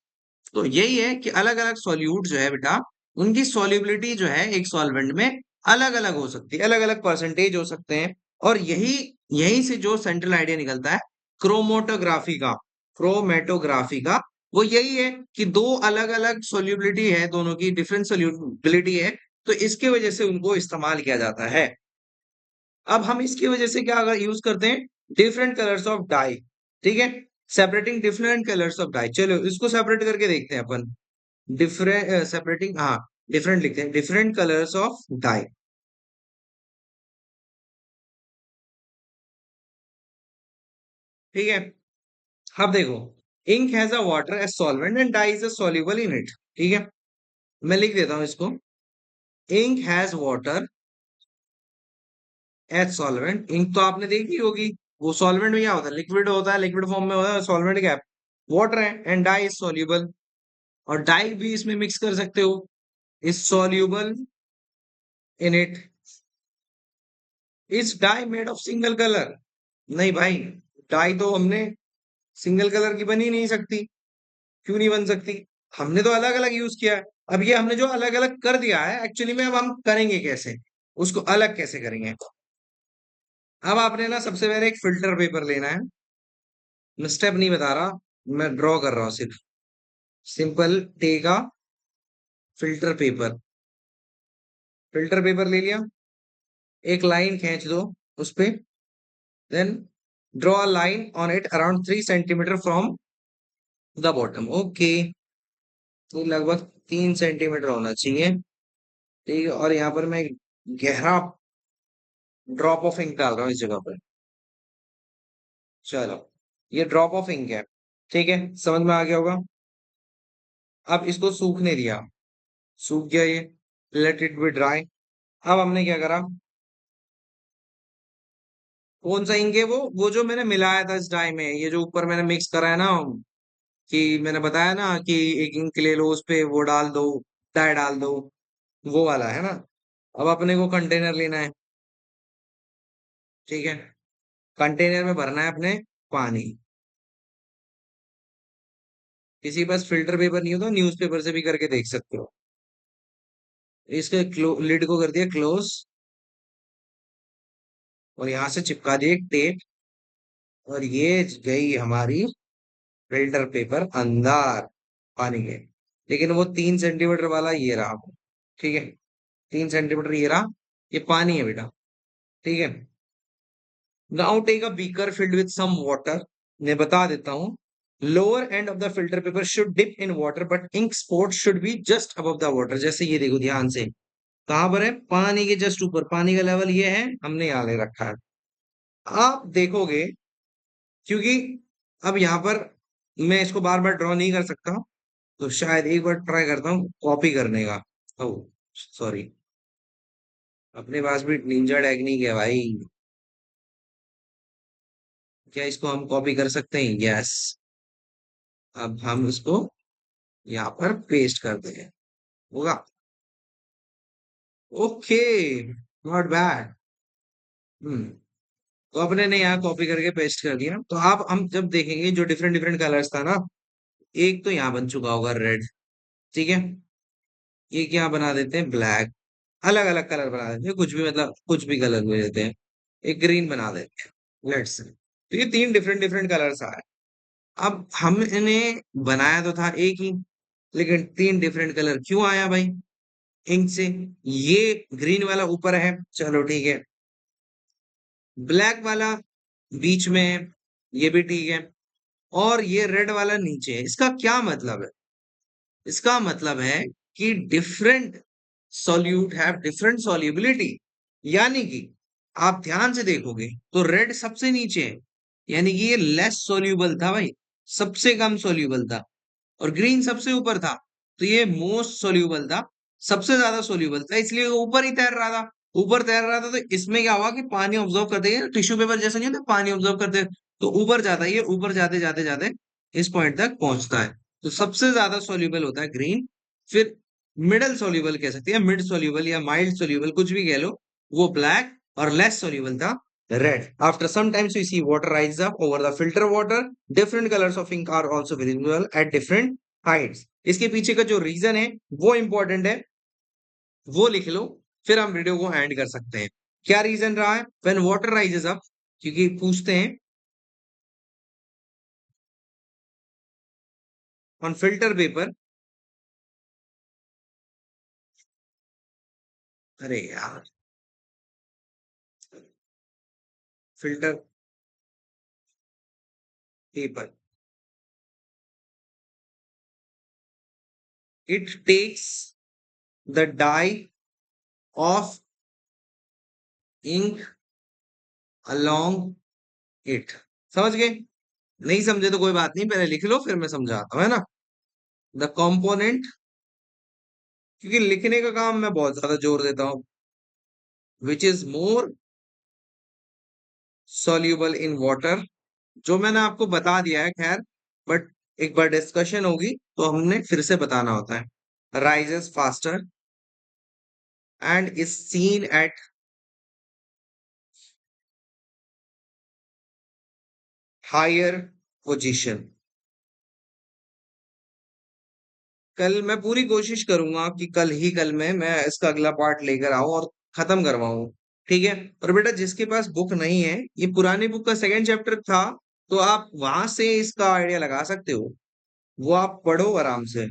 तो यही है कि अलग अलग सॉल्यूट जो है बेटा, उनकी सॉल्युबिलिटी जो है एक सॉल्वेंट में अलग अलग हो सकती है, अलग अलग परसेंटेज हो सकते हैं। और यही यही से जो सेंट्रल आइडिया निकलता है क्रोमोटोग्राफी का, क्रोमेटोग्राफी का, वो यही है कि दो अलग अलग सोल्यूबिलिटी है, दोनों की डिफरेंट सोल्यूबिलिटी है, तो इसके वजह से उनको इस्तेमाल किया जाता है। अब हम इसकी वजह से क्या अगर यूज करते हैं, डिफरेंट कलर्स ऑफ डाई। ठीक है, separating different colours of dye, चलो इसको सेपरेट करके देखते हैं अपन। डिफरेंट सेपरेटिंग, हाँ, डिफरेंट लिखते हैं, डिफरेंट कलर्स ऑफ डाई। ठीक है, अब देखो, ink has a water as solvent and dye is a soluble in it. ठीक है, मैं लिख देता हूं इसको, ink has water as solvent. Ink तो आपने देखी होगी, वो सॉल्वेंट में क्या होता है, लिक्विड होता है, लिक्विड फॉर्म में होता है, सॉल्वेंट क्या है, वाटर है, एंड डाई इज soluble। और डाई भी इसमें मिक्स कर सकते हो, is soluble in it. Is dye made of single colour? नहीं भाई, डाई तो हमने सिंगल कलर की बन ही नहीं सकती। क्यों नहीं बन सकती, हमने तो अलग अलग यूज किया है। अब ये हमने जो अलग अलग कर दिया है, एक्चुअली में अब हम करेंगे कैसे, उसको अलग कैसे करेंगे। अब आपने ना सबसे पहले एक फिल्टर पेपर लेना है, मैं स्टेप नहीं बता रहा, मैं ड्रॉ कर रहा हूँ सिर्फ। Simple take a filter paper, filter paper ले लिया, एक लाइन खींच दो उस पे, then draw a line on it around 3 centimetre from the bottom. Okay, तो लगभग 3 सेंटीमीटर होना चाहिए। ठीक है, और यहाँ पर मैं एक गहरा ड्रॉप ऑफ इंक डाल रहा हूँ इस जगह पर। चलो, ये ड्रॉप ऑफ इंक है। ठीक है, समझ में आ गया होगा। अब इसको सूखने दिया, सूख गया ये, लेट इट बी ड्राई। अब हमने क्या करा, कौन सा इंक है वो जो मैंने मिलाया था इस डाई में, ये जो ऊपर मैंने मिक्स करा है ना, कि मैंने बताया ना कि एक इंक ले लो, उस पे वो डाल दो, डाई डाल दो, वो वाला है ना। अब अपने को कंटेनर लेना है। ठीक है, कंटेनर में भरना है अपने पानी। किसी के पास फिल्टर पेपर नहीं हो तो न्यूज़पेपर से भी करके देख सकते हो। इसके लिड को कर दिया क्लोज, और यहाँ से चिपका दिए एक टेप, और ये गई हमारी फिल्टर पेपर अंदर पानी के। लेकिन वो 3 सेंटीमीटर वाला ये रहा वो। ठीक है, 3 सेंटीमीटर ये रहा, ये पानी है बेटा। ठीक है, now take a beaker filled with some water. मैं बता देता हूँ, lower end of the filter paper should dip in water but ink spot should be just above the water. जैसे ये देखो ध्यान से, कहां पर है, पानी के जस्ट ऊपर, पानी का लेवल ये है, हमने यहाँ ले रखा है। आप देखोगे, क्योंकि अब यहाँ पर मैं इसको बार बार ड्रॉ नहीं कर सकता, तो शायद एक बार ट्राई करता हूँ कॉपी करने का। ओ सॉरी, अपने पास भी निंजा टेक्निक है भाई। क्या इसको हम कॉपी कर सकते हैं? यस। अब हम इसको यहाँ पर पेस्ट करते हैं, होगा। Okay, not bad. हम्म, तो अपने ने यहाँ कॉपी करके पेस्ट कर दिया। तो आप हम जब देखेंगे जो डिफरेंट डिफरेंट कलर्स था ना, एक तो यहाँ बन चुका होगा रेड। ठीक है, एक यहाँ बना देते हैं ब्लैक, अलग अलग कलर बना देते हैं, कुछ भी मतलब कुछ भी कलर ले देते हैं, एक ग्रीन बना देते हैं, लेट्स। तो ये तीन डिफरेंट डिफरेंट कलर्स आए। अब हमने बनाया तो था एक ही, लेकिन तीन डिफरेंट कलर क्यों आया भाई इंक से? ये ग्रीन वाला ऊपर है, चलो ठीक है, ब्लैक वाला बीच में है, ये भी ठीक है, और ये रेड वाला नीचे है। इसका क्या मतलब है? इसका मतलब है कि different solute have different solubility. यानी कि आप ध्यान से देखोगे तो रेड सबसे नीचे है, यानी कि ये लेस सॉल्युबल था भाई, सबसे कम सॉल्युबल था। और ग्रीन सबसे ऊपर था, तो ये मोस्ट सोल्यूबल था, सबसे ज्यादा सोल्यूबल था, इसलिए वो ऊपर ही तैर रहा था। ऊपर तैर रहा था तो इसमें क्या हुआ कि पानी ऑब्जॉर्व करते हैं, टिश्यू पेपर जैसा नहीं होता, पानी ऑब्जॉर्व करते हैं, तो ऊपर जाता है, ये ऊपर जाते जाते जाते इस पॉइंट तक पहुंचता है। तो सबसे ज्यादा सोल्यूबल होता है ग्रीन। फिर मिडल सोल्यूबल कह सकते हैं, मिड सोल्यूबल या माइल्ड सोल्यूबल कुछ भी कह लो, वो ब्लैक, और लेस सोल्यूबल था red. After some times we see water rise up over the filter water. Different colors of ink are also visible at different heights. इसके पीछे का जो रीजन है वो इंपॉर्टेंट है, वो लिख लो, फिर हम वीडियो को एंड कर सकते हैं। क्या रीजन रहा है? When water rises up, क्योंकि पूछते हैं on filter paper। अरे यार, filter paper, it takes the dye of ink along it। समझ गए? नहीं समझे तो कोई बात नहीं, पहले लिख लो फिर मैं समझाता हूँ, है ना। द कॉम्पोनेंट, क्योंकि लिखने का काम मैं बहुत ज्यादा जोर देता हूँ, which is more soluble in water, जो मैंने आपको बता दिया है खैर, बट एक बार डिस्कशन होगी तो हमने फिर से बताना होता है। Rises faster and is seen at higher position. कल मैं पूरी कोशिश करूंगा कि कल ही कल में मैं इसका अगला पार्ट लेकर आऊं और खत्म करवाऊं, ठीक है। और बेटा जिसके पास बुक नहीं है, ये पुरानी बुक का सेकंड चैप्टर था, तो आप वहां से इसका आइडिया लगा सकते हो, वो आप पढ़ो आराम से,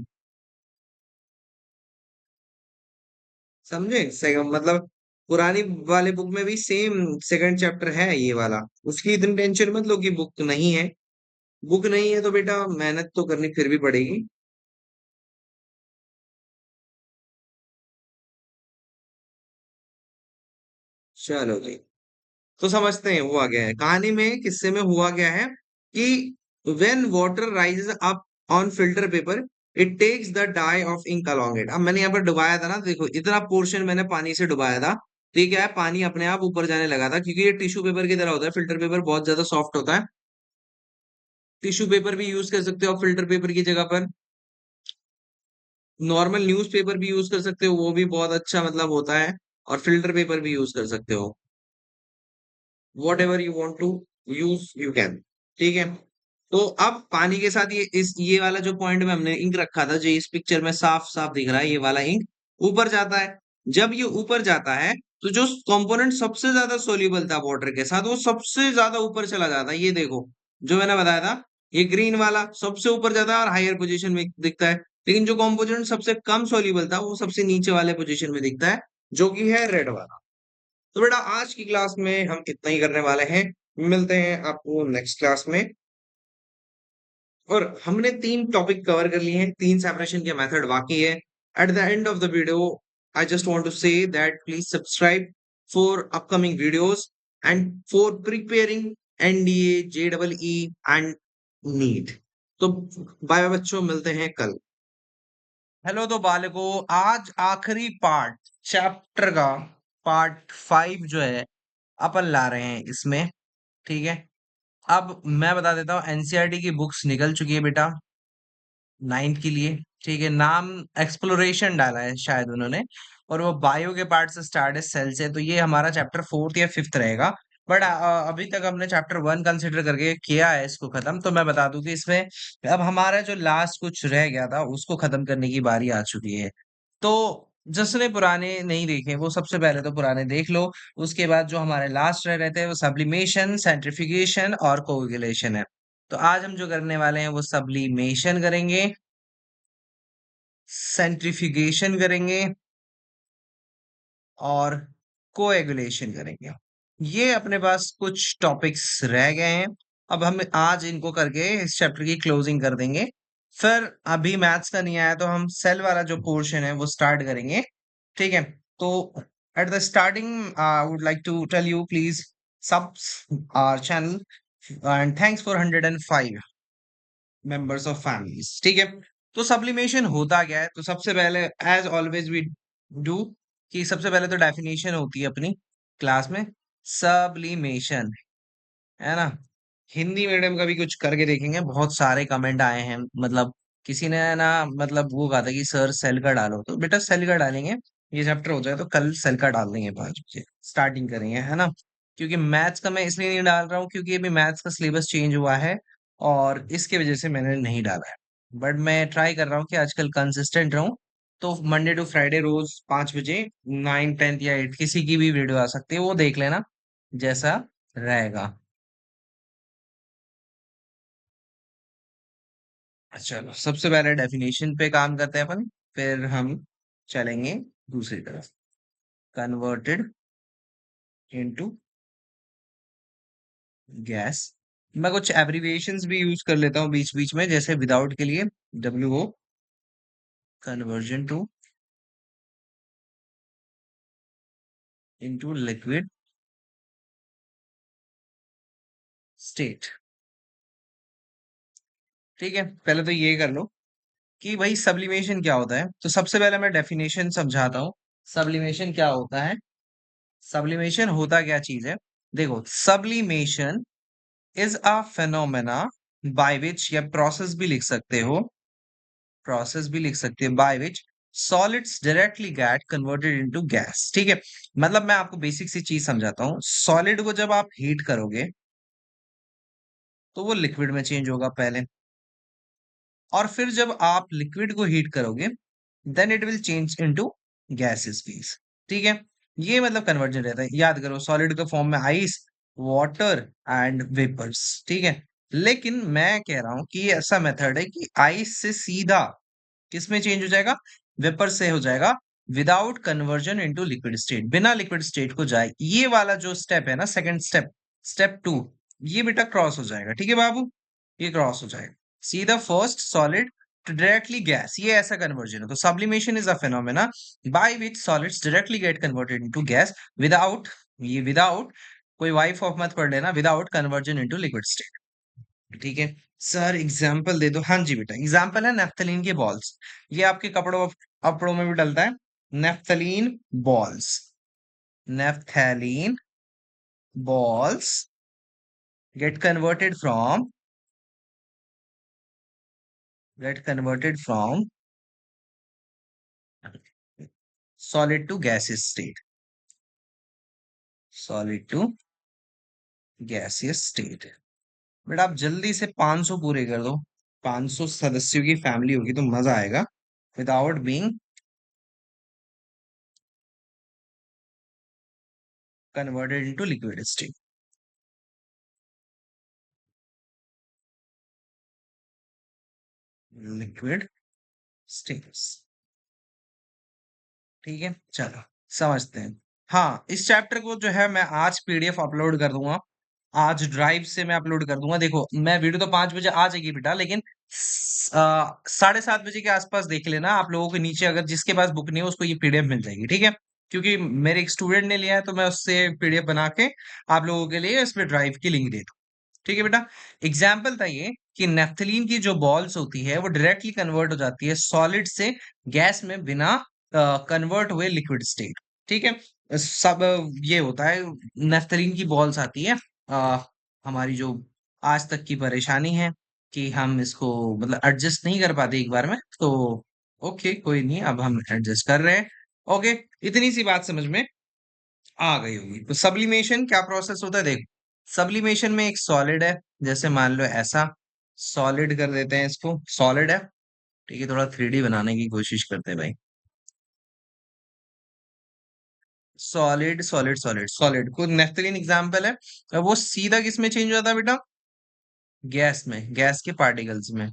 समझे? मतलब पुरानी वाले बुक में भी सेम सेकंड चैप्टर है ये वाला, उसकी इतनी टेंशन मत लो कि बुक नहीं है। बुक नहीं है तो बेटा मेहनत तो करनी फिर भी पड़ेगी। चलो जी, तो समझते हैं हुआ क्या है कहानी में, किस्से में हुआ क्या है कि when water rises up on filter paper, it takes the dye of ink along it. अब मैंने यहाँ पर डुबाया था ना, देखो इतना पोर्शन मैंने पानी से डुबाया था, तो ये क्या है, पानी अपने आप ऊपर जाने लगा था, क्योंकि ये टिश्यू पेपर की तरह होता है, फिल्टर पेपर बहुत ज्यादा सॉफ्ट होता है। टिश्यू पेपर भी यूज कर सकते हो फिल्टर पेपर की जगह पर, नॉर्मल न्यूज पेपर भी यूज कर सकते हो, वो भी बहुत अच्छा मतलब होता है, और फिल्टर पेपर भी यूज कर सकते हो, whatever you want to use you can, ठीक है। तो अब पानी के साथ ये वाला जो पॉइंट में हमने इंक रखा था, जो इस पिक्चर में साफ साफ दिख रहा है, ये वाला इंक ऊपर जाता है। जब ये ऊपर जाता है तो जो कंपोनेंट सबसे ज्यादा सोल्यूबल था वाटर के साथ, वो सबसे ज्यादा ऊपर चला जाता है। ये देखो, जो मैंने बताया था, ये ग्रीन वाला सबसे ऊपर जाता है और हायर पोजीशन में दिखता है, लेकिन जो कंपोनेंट सबसे कम सोल्यूबल था वो सबसे नीचे वाले पोजीशन में दिखता है, जो कि है रेड वाला। तो बेटा आज की क्लास में हम इतना ही करने वाले हैं, मिलते हैं आपको नेक्स्ट क्लास में। और हमने तीन टॉपिक कवर कर लिए हैं, तीन सेपरेशन के मेथड बाकी है। At the end of the video I just want to say that please subscribe for upcoming videos and for preparing NDA, जेडबलई एंड नीट। तो बाय बच्चों, मिलते हैं कल। हेलो तो बालकों, आज आखिरी पार्ट चैप्टर का पार्ट 5 जो है अपन ला रहे हैं इसमें, ठीक है। अब मैं बता देता हूँ, एनसीईआरटी की बुक्स निकल चुकी है बेटा 9th के लिए, ठीक है। नाम एक्सप्लोरेशन डाला है शायद उन्होंने, और वो बायो के पार्ट से स्टार्ट है, सेल से, तो ये हमारा चैप्टर 4th या 5th रहेगा। बट अभी तक हमने चैप्टर 1 कंसिडर करके किया है इसको खत्म। तो मैं बता दूं कि इसमें अब हमारा जो लास्ट कुछ रह गया था उसको खत्म करने की बारी आ चुकी है। तो जिसने पुराने नहीं देखे वो सबसे पहले तो पुराने देख लो। उसके बाद जो हमारे लास्ट रह रहते हैं वो सब्लिमेशन, सेंट्रिफिकेशन और कोगुलेशन है। तो आज हम जो करने वाले हैं वो सब्लिमेशन करेंगे, सेंट्रिफिकेशन करेंगे और कोएगुलेशन करेंगे। ये अपने पास कुछ टॉपिक्स रह गए हैं। अब हम आज इनको करके इस चैप्टर की क्लोजिंग कर देंगे। फिर अभी मैथ्स का नहीं आया तो हम सेल वाला जो पोर्शन है वो स्टार्ट करेंगे। ठीक है। तो at the starting I would like to tell you please subs our channel and thanks for 105 members of families. ठीक है। तो सब्लिमेशन होता क्या है? तो सबसे पहले एज ऑलवेज वी डू कि सबसे पहले तो डेफिनेशन होती है अपनी क्लास में, सब्लिमेशन, है ना। हिंदी मीडियम का भी कुछ करके देखेंगे। बहुत सारे कमेंट आए हैं, मतलब किसी ने ना मतलब वो कहा था कि सर सेल का डालो, तो बेटा सेल का डालेंगे। ये चैप्टर हो जाए तो कल सेल का डाल देंगे, 5 बजे स्टार्टिंग करेंगे, है ना। क्योंकि मैथ्स का मैं इसलिए नहीं डाल रहा हूँ क्योंकि अभी मैथ्स का सिलेबस चेंज हुआ है और इसके वजह से मैंने नहीं डाला है। बट मैं ट्राई कर रहा हूँ कि आजकल कंसिस्टेंट रहूं। तो मंडे टू फ्राइडे रोज 5 बजे 9, 10 या 8 किसी की भी वीडियो आ सकती है, वो देख लेना जैसा रहेगा। चलो सबसे पहले डेफिनेशन पे काम करते हैं अपन, फिर हम चलेंगे दूसरी तरफ। Converted into gas. मैं कुछ एब्रिविएशंस भी यूज कर लेता हूँ बीच बीच में, जैसे विदाउट के लिए WO, conversion to into liquid state. ठीक है, पहले तो ये कर लो कि भाई सब्लिमेशन क्या होता है। तो सबसे पहले मैं डेफिनेशन समझाता हूँ। सब्लिमेशन क्या होता है? सब्लिमेशन होता क्या चीज है? देखो, sublimation is a phenomena by विच, या प्रोसेस भी लिख सकते हो, प्रोसेस भी लिख सकते हो bye which solids directly get converted into gas. ठीक है। मतलब मैं आपको बेसिक सी चीज समझाता हूँ। सॉलिड को जब आप हीट करोगे तो वो लिक्विड में चेंज होगा पहले, और फिर जब आप लिक्विड को हीट करोगे then it will change into gases phase. ठीक है। ये मतलब कन्वर्जन रहता है। याद करो, सॉलिड के फॉर्म में आइस, वाटर एंड वेपर्स। ठीक है। लेकिन मैं कह रहा हूं कि ये ऐसा मेथड है कि आइस से सीधा किसमें चेंज हो जाएगा? वेपर से हो जाएगा, without conversion into liquid state, बिना लिक्विड स्टेट को जाए। ये वाला जो स्टेप है ना, सेकंड स्टेप, स्टेप 2, ये बेटा क्रॉस हो जाएगा। ठीक है बाबू, ये क्रॉस हो जाएगा। सीधा first solid to directly gas, ये ऐसा कन्वर्जन है। तो sublimation is a phenomena by which solids directly get converted into gas without, ये विदाउट, कोई वाइफ ऑफ मत पढ़ लेना, without conversion into liquid state. ठीक है। सर एग्जाम्पल दे दो। हाँ जी बेटा, एग्जाम्पल है नेफ्थलीन के बॉल्स। ये आपके कपड़ों कपड़ों में भी डलता है। Naphthalene balls, naphthalene balls get converted from, get converted from solid to gaseous state, solid to gaseous state। बेटा आप जल्दी से 500 पूरे कर दो। 500 सदस्यों की फैमिली होगी तो मजा आएगा। Without being converted into liquid state, liquid states. ठीक है, चलो समझते हैं। हाँ, इस चैप्टर को जो है मैं आज PDF अपलोड कर दूंगा, आज ड्राइव से मैं अपलोड कर दूंगा। देखो, मैं वीडियो तो 5 बजे आ जाएगी बेटा, लेकिन 7:30 बजे के आसपास देख लेना। आप लोगों के नीचे अगर जिसके पास बुक नहीं है उसको ये PDF मिल जाएगी। ठीक है। क्योंकि मेरे एक स्टूडेंट ने लिया है तो मैं उससे PDF बना के आप लोगों के लिए इसमें ड्राइव की लिंक दे दूँ। ठीक है बेटा। एग्जाम्पल था ये कि नेफ्थलीन की जो बॉल्स होती है वो डायरेक्टली कन्वर्ट हो जाती है सॉलिड से गैस में, बिना कन्वर्ट हुए लिक्विड स्टेट। ठीक है। सब ये होता है। नेफ्थलीन की बॉल्स आती है। अ, हमारी जो आज तक की परेशानी है कि हम इसको मतलब एडजस्ट नहीं कर पाते एक बार में, तो ओके कोई नहीं, अब हम एडजस्ट कर रहे हैं। ओके, इतनी सी बात समझ में आ गई होगी। तो सब्लिमेशन क्या प्रोसेस होता है? देखो, सब्लिमेशन में एक सॉलिड है, जैसे मान लो ऐसा सॉलिड कर देते हैं इसको, सॉलिड है। ठीक है, थोड़ा 3D बनाने की कोशिश करते हैं भाई। सॉलिड सॉलिड सॉलिड सॉलिड को नेफ्थलीन एग्जाम्पल है। अब वो सीधा किस में चेंज होता है बेटा? गैस में, गैस के पार्टिकल्स में।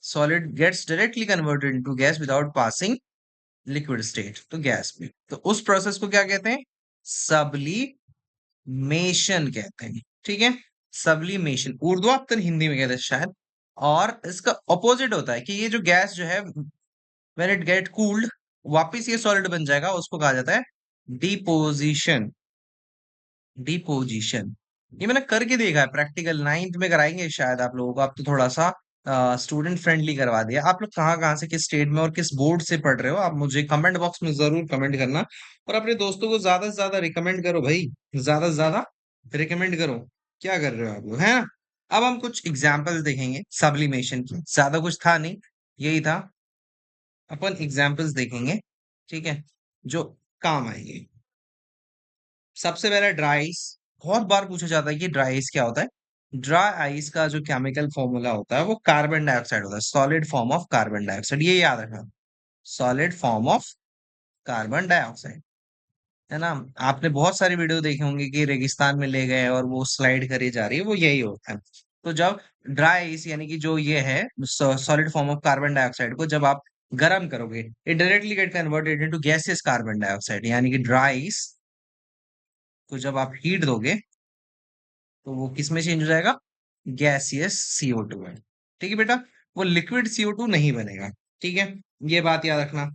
Solid gets directly converted into gas without passing liquid state, तो गैस में, तो उस प्रोसेस को क्या कहते हैं? सब्लिमेशन कहते हैं। ठीक है, सब्लिमेशन उर्दू आप हिंदी में कहते हैं शायद। और इसका ऑपोजिट होता है कि ये जो गैस जो है, व्हेन इट गेट कूल्ड, वापिस ये सॉलिड बन जाएगा, उसको कहा जाता है डिपोजिशन। डिपोजिशन, ये मैंने करके देखा है, प्रैक्टिकल नाइन्थ में कराएंगे शायद आप लोगों को। आप तो थोड़ा सा स्टूडेंट फ्रेंडली करवा दिया। आप लोग कहाँ कहाँ से, किस स्टेट में और किस बोर्ड से पढ़ रहे हो, आप मुझे कमेंट बॉक्स में जरूर कमेंट करना। और अपने दोस्तों को ज्यादा से ज्यादा रिकमेंड करो भाई, ज्यादा से ज्यादा रिकमेंड करो। क्या कर रहे हो आप लोग, है ना? अब हम कुछ एग्जाम्पल्स देखेंगे सब्लिमेशन की, ज्यादा कुछ था नहीं, यही था। अपन एग्जाम्पल्स देखेंगे, ठीक है, जो काम आएंगे। सबसे पहला ड्राई आइस। बहुत बार पूछा जाता है कि ड्राई आइस क्या होता है। ड्राई आइस का जो केमिकल फॉर्मूला होता है वो कार्बन डाइऑक्साइड होता है, solid form of carbon dioxide, ये याद रखना। Solid form of carbon dioxide, है ना? आपने बहुत सारी वीडियो देखे होंगे कि रेगिस्तान में ले गए और वो स्लाइड करी जा रही है, वो यही होता है। तो जब ड्राई आइस यानी कि जो ये है solid form of carbon dioxide को जब आप गर्म करोगे, it directly get converted into gaseous carbon dioxide, यानी कि ड्राई आइस को जब आप हीट दोगे तो वो किस में चेंज हो जाएगा? गैसियस CO2 में। ठीक है बेटा, वो लिक्विड CO2 नहीं बनेगा। ठीक है, ये बात याद रखना।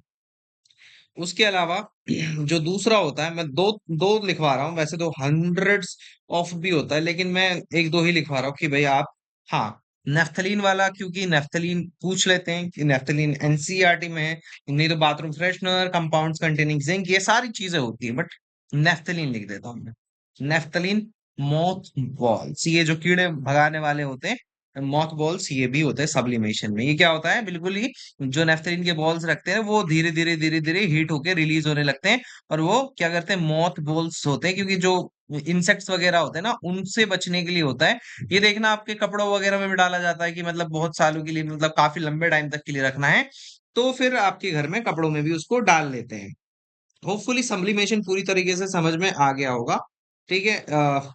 उसके अलावा जो दूसरा होता है, मैं दो दो लिखवा रहा हूँ, वैसे तो हंड्रेड्स ऑफ भी होता है, लेकिन मैं एक दो ही लिखवा रहा हूँ कि भाई आप, हाँ, नेफ्थलीन वाला, क्योंकि नेफ्थलीन पूछ लेते हैं कि नेफ्थलीन एनसीईआरटी में है। नहीं तो bathroom freshener, compounds containing zinc, ये सारी चीजें होती है, बट नेफ्थलीन लिख देता हूँ मैं। नेफ्थलीन मॉथ बॉल्स, ये जो कीड़े भगाने वाले होते हैं, मॉथ बॉल्स, ये भी होते हैं सब्लिमेशन में। ये क्या होता है, बिल्कुल ही जो नेफ्थलीन के बॉल्स रखते हैं वो धीरे धीरे धीरे धीरे हीट होके रिलीज होने लगते हैं, और वो क्या करते हैं, मॉथ बॉल्स होते हैं, क्योंकि जो इंसेक्ट्स वगैरह होते हैं ना, उनसे बचने के लिए होता है। ये देखना, आपके कपड़ों वगैरह में भी डाला जाता है कि मतलब बहुत सालों के लिए, मतलब काफी लंबे टाइम तक के लिए रखना है, तो फिर आपके घर में कपड़ों में भी उसको डाल लेते हैं। होपफुली सब्लिमेशन पूरी तरीके से समझ में आ गया होगा। ठीक है,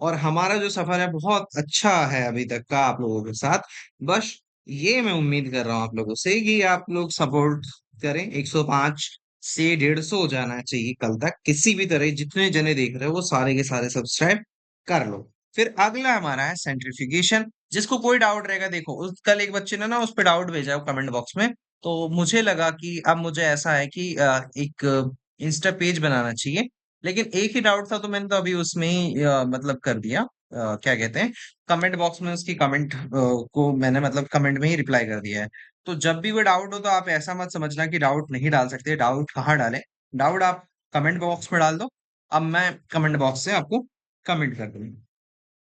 और हमारा जो सफर है बहुत अच्छा है अभी तक का आप लोगों के साथ। बस ये मैं उम्मीद कर रहा हूँ आप लोगों से कि आप लोग सपोर्ट करें। 105 से 150 हो जाना चाहिए कल तक, किसी भी तरह जितने जने देख रहे हो वो सारे के सारे सब्सक्राइब कर लो। फिर अगला हमारा है सेंट्रीफ्यूगेशन। जिसको कोई डाउट रहेगा, देखो कल एक बच्चे ने ना उस पर डाउट भेजा है कमेंट बॉक्स में, तो मुझे लगा कि अब मुझे ऐसा है कि एक इंस्टा पेज बनाना चाहिए। लेकिन एक ही डाउट था, तो मैंने तो अभी उसमें ही मतलब कर दिया, क्या कहते हैं, कमेंट बॉक्स में उसकी कमेंट को मैंने मतलब कमेंट में ही रिप्लाई कर दिया है। तो जब भी वो डाउट हो तो आप ऐसा मत समझना कि डाउट नहीं डाल सकते। डाउट कहाँ डालें? डाउट आप कमेंट बॉक्स में डाल दो। अब मैं कमेंट बॉक्स से आपको कमेंट कर दूंगा।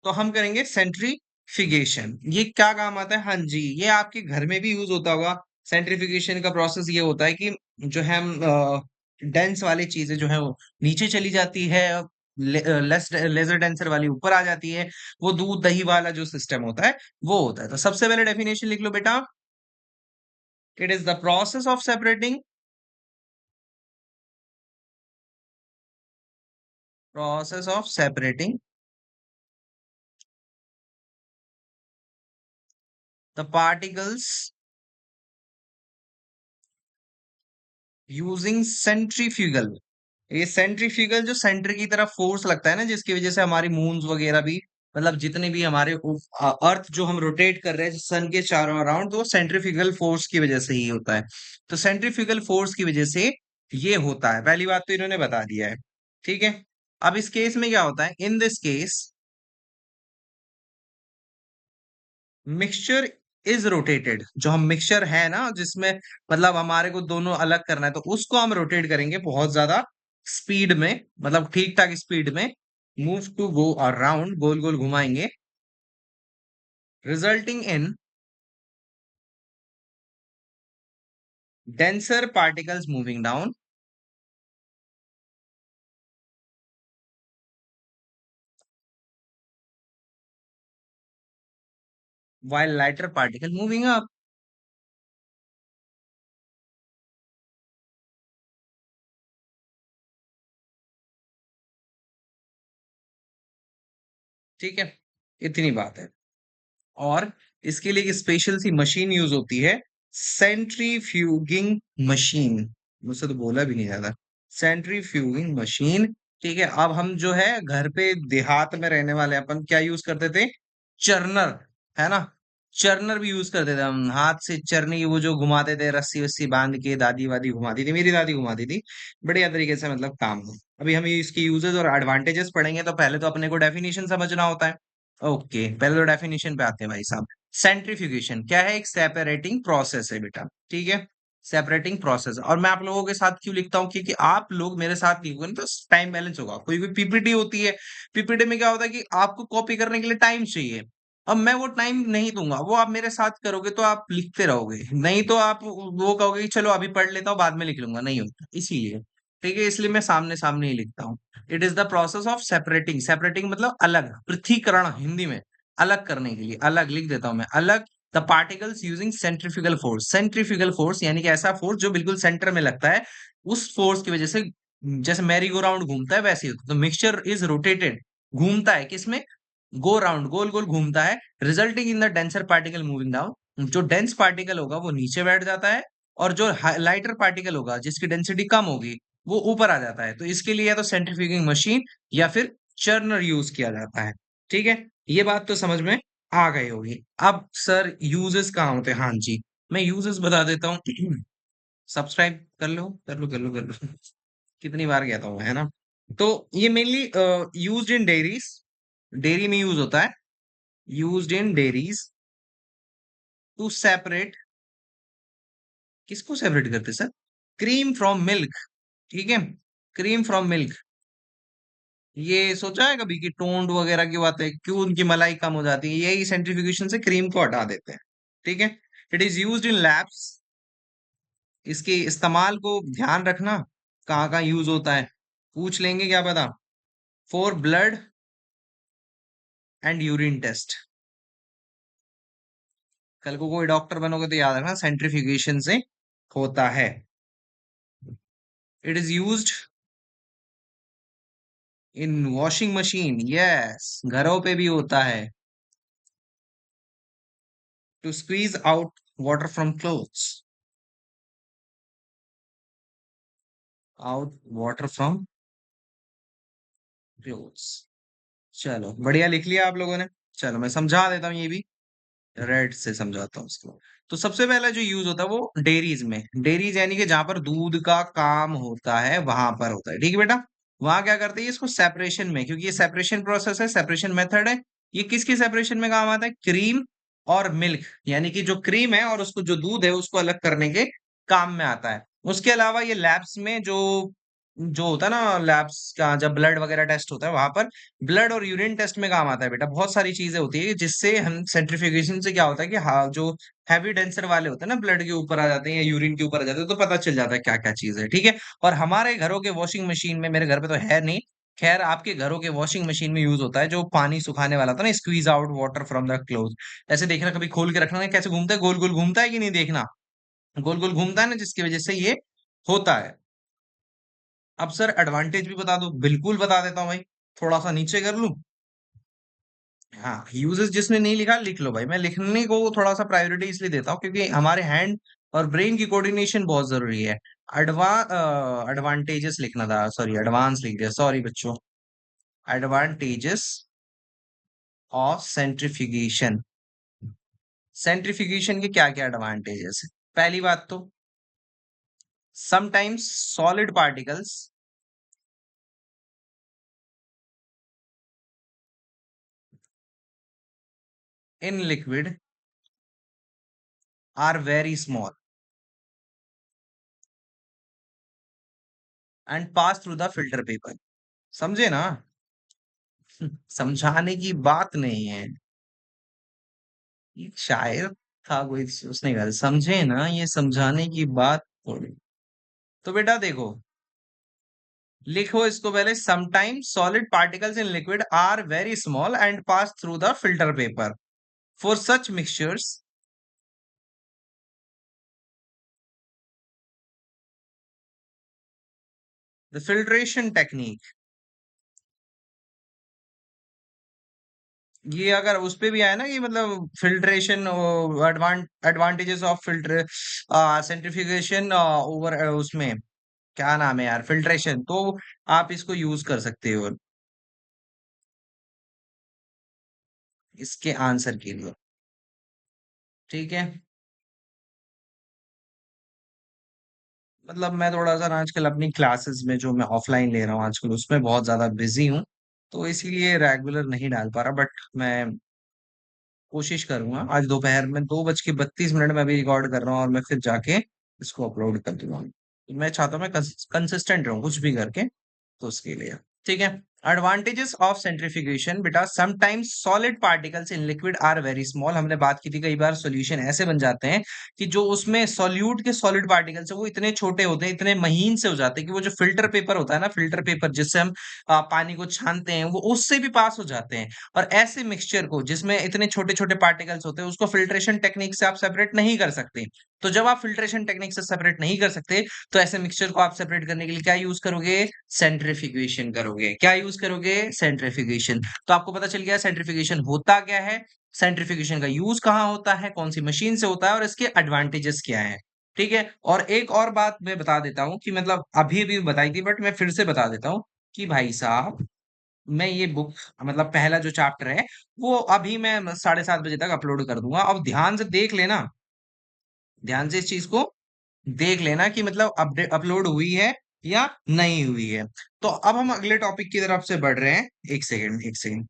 तो हम करेंगे सेंट्रीफिगेशन। ये क्या काम आता है? हाँ जी, ये आपके घर में भी यूज होता होगा। सेंट्रीफिगेशन का प्रोसेस ये होता है कि जो है हम डेंस वाली चीजें जो है वो नीचे चली जाती है, लेस लेजर डेंसर वाली ऊपर आ जाती है। वो दूध दही वाला जो सिस्टम होता है वो होता है। तो सबसे पहले डेफिनेशन लिख लो बेटा। It is the process of separating, process of separating the particles using centrifugal. ये सेंट्रीफ्यूगल जो सेंटर की तरफ फोर्स लगता है ना, जिसकी वजह से हमारी मून्स वगैरह भी, मतलब जितने भी हमारे अर्थ जो हम रोटेट कर रहे हैं सन के चारों अराउंड, तो वो सेंट्रीफ्यूगल फोर्स की वजह से ही होता है। तो सेंट्रीफ्यूगल फोर्स की वजह से ये होता है, पहली बात तो इन्होंने बता दिया है। ठीक है, अब इस केस में क्या होता है? In this case mixture is rotated. जो हम मिक्सचर है ना, जिसमें मतलब हमारे को दोनों अलग करना है, तो उसको हम रोटेट करेंगे बहुत ज्यादा स्पीड में, मतलब ठीक ठाक स्पीड में। मूव टू गो अराउंड, गोल गोल घुमाएंगे, resulting in denser particles moving down, while lighter particle moving up। ठीक है, इतनी बात है। और इसके लिए एक स्पेशल सी मशीन यूज होती है, सेंट्रीफ्यूगिंग मशीन। मुझसे तो बोला भी नहीं जाता, सेंट्रीफ्यूगिंग मशीन। ठीक है, अब हम जो है घर पे देहात में रहने वाले अपन क्या यूज करते थे, चरनर, है ना। चरनर भी यूज करते थे हम, हाथ से चरनी, वो जो घुमाते थे रस्सी वस्सी बांध के, दादी वादी घुमाती थी, मेरी दादी घुमाती थी, बढ़िया तरीके से मतलब काम हो। अभी हम इसकी यूजेस और एडवांटेजेस पढ़ेंगे, तो पहले तो अपने को डेफिनेशन समझना होता है। ओके, पहले तो डेफिनेशन पे आते हैं भाई साहब। सेंट्रीफ्यूगेशन क्या है, एक सेपरेटिंग प्रोसेस है बेटा, ठीक है, सेपरेटिंग प्रोसेस। और मैं आप लोगों के साथ क्यों लिखता हूँ, क्योंकि आप लोग मेरे साथ लिखोगे ना तो टाइम बैलेंस होगा। कोई भी पीपीटी होती है, पीपीटी में क्या होता है कि आपको कॉपी करने के लिए टाइम चाहिए, अब मैं वो टाइम नहीं दूंगा, वो आप मेरे साथ करोगे तो आप लिखते रहोगे, नहीं तो आप वो कहोगे कि चलो अभी पढ़ लेता हूँ बाद में लिख लूंगा, नहीं होता इसीलिए। ठीक है, इसलिए मैं सामने सामने ही लिखता हूँ। It is the process of separating, separating मतलब अलग, पृथकीकरण हिंदी में, अलग करने के लिए, अलग लिख देता हूं मैं, अलग। The particles using centrifugal force, centrifugal force यानी कि ऐसा फोर्स जो बिल्कुल सेंटर में लगता है, उस फोर्स की वजह से, जैसे मैरी गो राउंड घूमता है वैसे ही होता है। तो मिक्सचर इज रोटेटेड, घूमता है किसमें, गो राउंड, गोल गोल घूमता है, resulting in the denser particle moving down. जो डेंस पार्टिकल होगा वो नीचे बैठ जाता है, और जो लाइटर पार्टिकल होगा जिसकी डेंसिटी कम होगी वो ऊपर आ जाता है। तो इसके लिए या तो सेंट्रीफ्यूगिंग मशीन या फिर चर्नर यूज किया जाता है। ठीक है, ये बात तो समझ में आ गई होगी। अब सर यूजेस कहाँ होते हैं, हाँ जी, मैं यूजेस बता देता हूँ। सब्सक्राइब कर लो कर लो कर लो कर लो। कितनी बार कहता हूँ, है ना। तो ये mainly used in dairies, dairy में यूज होता है, used in dairies to separate, किसको सेपरेट करते सर, क्रीम फ्रॉम मिल्क। ठीक है, क्रीम फ्रॉम मिल्क। ये सोचा है कभी कि टोंड वगैरह की बात है, क्यों उनकी मलाई कम हो जाती है, यही सेंट्रीफ्यूगेशन से क्रीम को हटा देते हैं। ठीक है, it is used in labs, इसके इस्तेमाल को ध्यान रखना, कहाँ कहाँ यूज होता है, पूछ लेंगे क्या पता। For blood and urine test, कल को कोई डॉक्टर बनोगे तो याद रखना सेंट्रीफ्यूगेशन से होता है। It is used in washing machine, yes घरों पे भी होता है, to squeeze out water from clothes, out water from clothes. चलो बढ़िया लिख लिया आप लोगों ने। चलो मैं समझा देता हूँ ये भी, रेड से समझाता हूँ उसको। तो सबसे पहला जो यूज होता है वो डेयरीज में, डेयरीज यानी कि जहां पर दूध का काम होता है वहां पर होता है। ठीक है बेटा, वहां क्या करते हैं इसको सेपरेशन में, क्योंकि ये सेपरेशन प्रोसेस है, सेपरेशन मेथड है। ये किसकी सेपरेशन में काम आता है, क्रीम और मिल्क, यानी कि जो क्रीम है और उसको जो दूध है उसको अलग करने के काम में आता है। उसके अलावा ये लैब्स में जो जो होता है ना, लैब्स का जब ब्लड वगैरह टेस्ट होता है वहां पर ब्लड और यूरिन टेस्ट में काम आता है बेटा। बहुत सारी चीजें होती है जिससे हम सेंट्रीफ्यूगेशन से क्या होता है कि हाँ, जो हैवी डेंसर वाले होते हैं ना, ब्लड के ऊपर आ जाते हैं या यूरिन के ऊपर आ जाते हैं, तो पता चल जाता है क्या क्या चीज है। ठीक है, और हमारे घरों के वॉशिंग मशीन में, मेरे घर पे तो है नहीं, खैर आपके घरों के वॉशिंग मशीन में यूज होता है जो पानी सुखाने वाला था ना, squeeze out water from the cloth. ऐसे देखना, कभी खोल के रखना, कैसे घूमता है, गोल गोल घूमता है कि नहीं, देखना गोल गोल घूमता है ना, जिसकी वजह से ये होता है। अब सर एडवांटेज भी बता दो, बिल्कुल बता देता हूँ भाई, थोड़ा सा नीचे कर लूं। हाँ, यूजेस जिसने नहीं लिखा लिख लो भाई, मैं लिखने को थोड़ा सा प्रायोरिटी इसलिए देता हूँ क्योंकि हमारे हैंड और ब्रेन की कोऑर्डिनेशन बहुत जरूरी है। एडवांटेजेस लिखना था, सॉरी एडवांस लिख दिया, सॉरी बच्चों। एडवांटेजेस ऑफ सेंट्रीफ्यूगेशन, सेंट्रीफ्यूगेशन के क्या क्या एडवांटेजेस है। पहली बात तो, sometimes solid particles in liquid are very small and pass through the filter paper. समझे ना। समझाने की बात नहीं है, एक शायर था कोई, उसने कहा समझे ना, ये समझाने की बात थोड़ी। तो बेटा देखो, लिखो इसको पहले, sometimes solid particles in liquid are very small and pass through the filter paper. For such mixtures, the filtration technique ये अगर उस पे भी आया ना कि मतलब filtration, advantages of filter centrifugation over उसमें क्या नाम है यार, फिल्ट्रेशन, तो आप इसको यूज कर सकते हो इसके आंसर के लिए। ठीक है। मतलब मैं थोड़ा सा ना आजकल अपनी क्लासेस में जो मैं ऑफलाइन ले रहा हूँ आजकल उसमें बहुत ज्यादा बिजी हूँ, तो इसीलिए रेगुलर नहीं डाल पा रहा, बट मैं कोशिश करूंगा आज दोपहर में 2:32 में अभी रिकॉर्ड कर रहा हूँ और मैं फिर जाके इसको अपलोड कर दूंगा। मैं चाहता हूँ मैं कंसिस्टेंट रहूँ कुछ भी करके, तो उसके लिए। ठीक है। एडवांटेजेस ऑफ सेंट्रिफिकेशन बेटा, sometimes solid particles in liquid are very small, हमने बात की थी कई बार सॉल्यूशन ऐसे बन जाते हैं कि जो उसमें सॉल्यूट के सॉलिड पार्टिकल्स है वो इतने छोटे होते हैं, इतने महीन से हो जाते हैं कि वो जो फिल्टर पेपर होता है ना, फिल्टर पेपर जिससे हम पानी को छानते हैं, वो उससे भी पास हो जाते हैं। और ऐसे मिक्सचर को जिसमें इतने छोटे छोटे पार्टिकल्स होते हैं उसको फिल्ट्रेशन टेक्निक से आप सेपरेट नहीं कर सकते। तो जब आप फिल्ट्रेशन टेक्निक से सेपरेट नहीं कर सकते, तो ऐसे मिक्सचर को आप सेपरेट करने के लिए क्या यूज करोगे? सेंट्रिफिकेशन करोगे। क्या यूज करोगे? सेंट्रिफिकेशन। तो आपको पता चल गया सेंट्रिफिकेशन होता क्या है, सेंट्रिफिकेशन का यूज कहाँ होता है, कौन सी मशीन से होता है, और इसके एडवांटेजेस क्या है। ठीक है। और एक और बात मैं बता देता हूँ कि मतलब अभी भी बताई थी बट मैं फिर से बता देता हूँ कि भाई साहब, मैं ये बुक मतलब पहला जो चैप्टर है वो अभी मैं 7:30 बजे तक अपलोड कर दूंगा। अब ध्यान से देख लेना, ध्यान से इस चीज को देख लेना कि मतलब अपडेट अपलोड हुई है या नहीं हुई है। तो अब हम अगले टॉपिक की तरफ से बढ़ रहे हैं। एक सेकंड, एक सेकंड।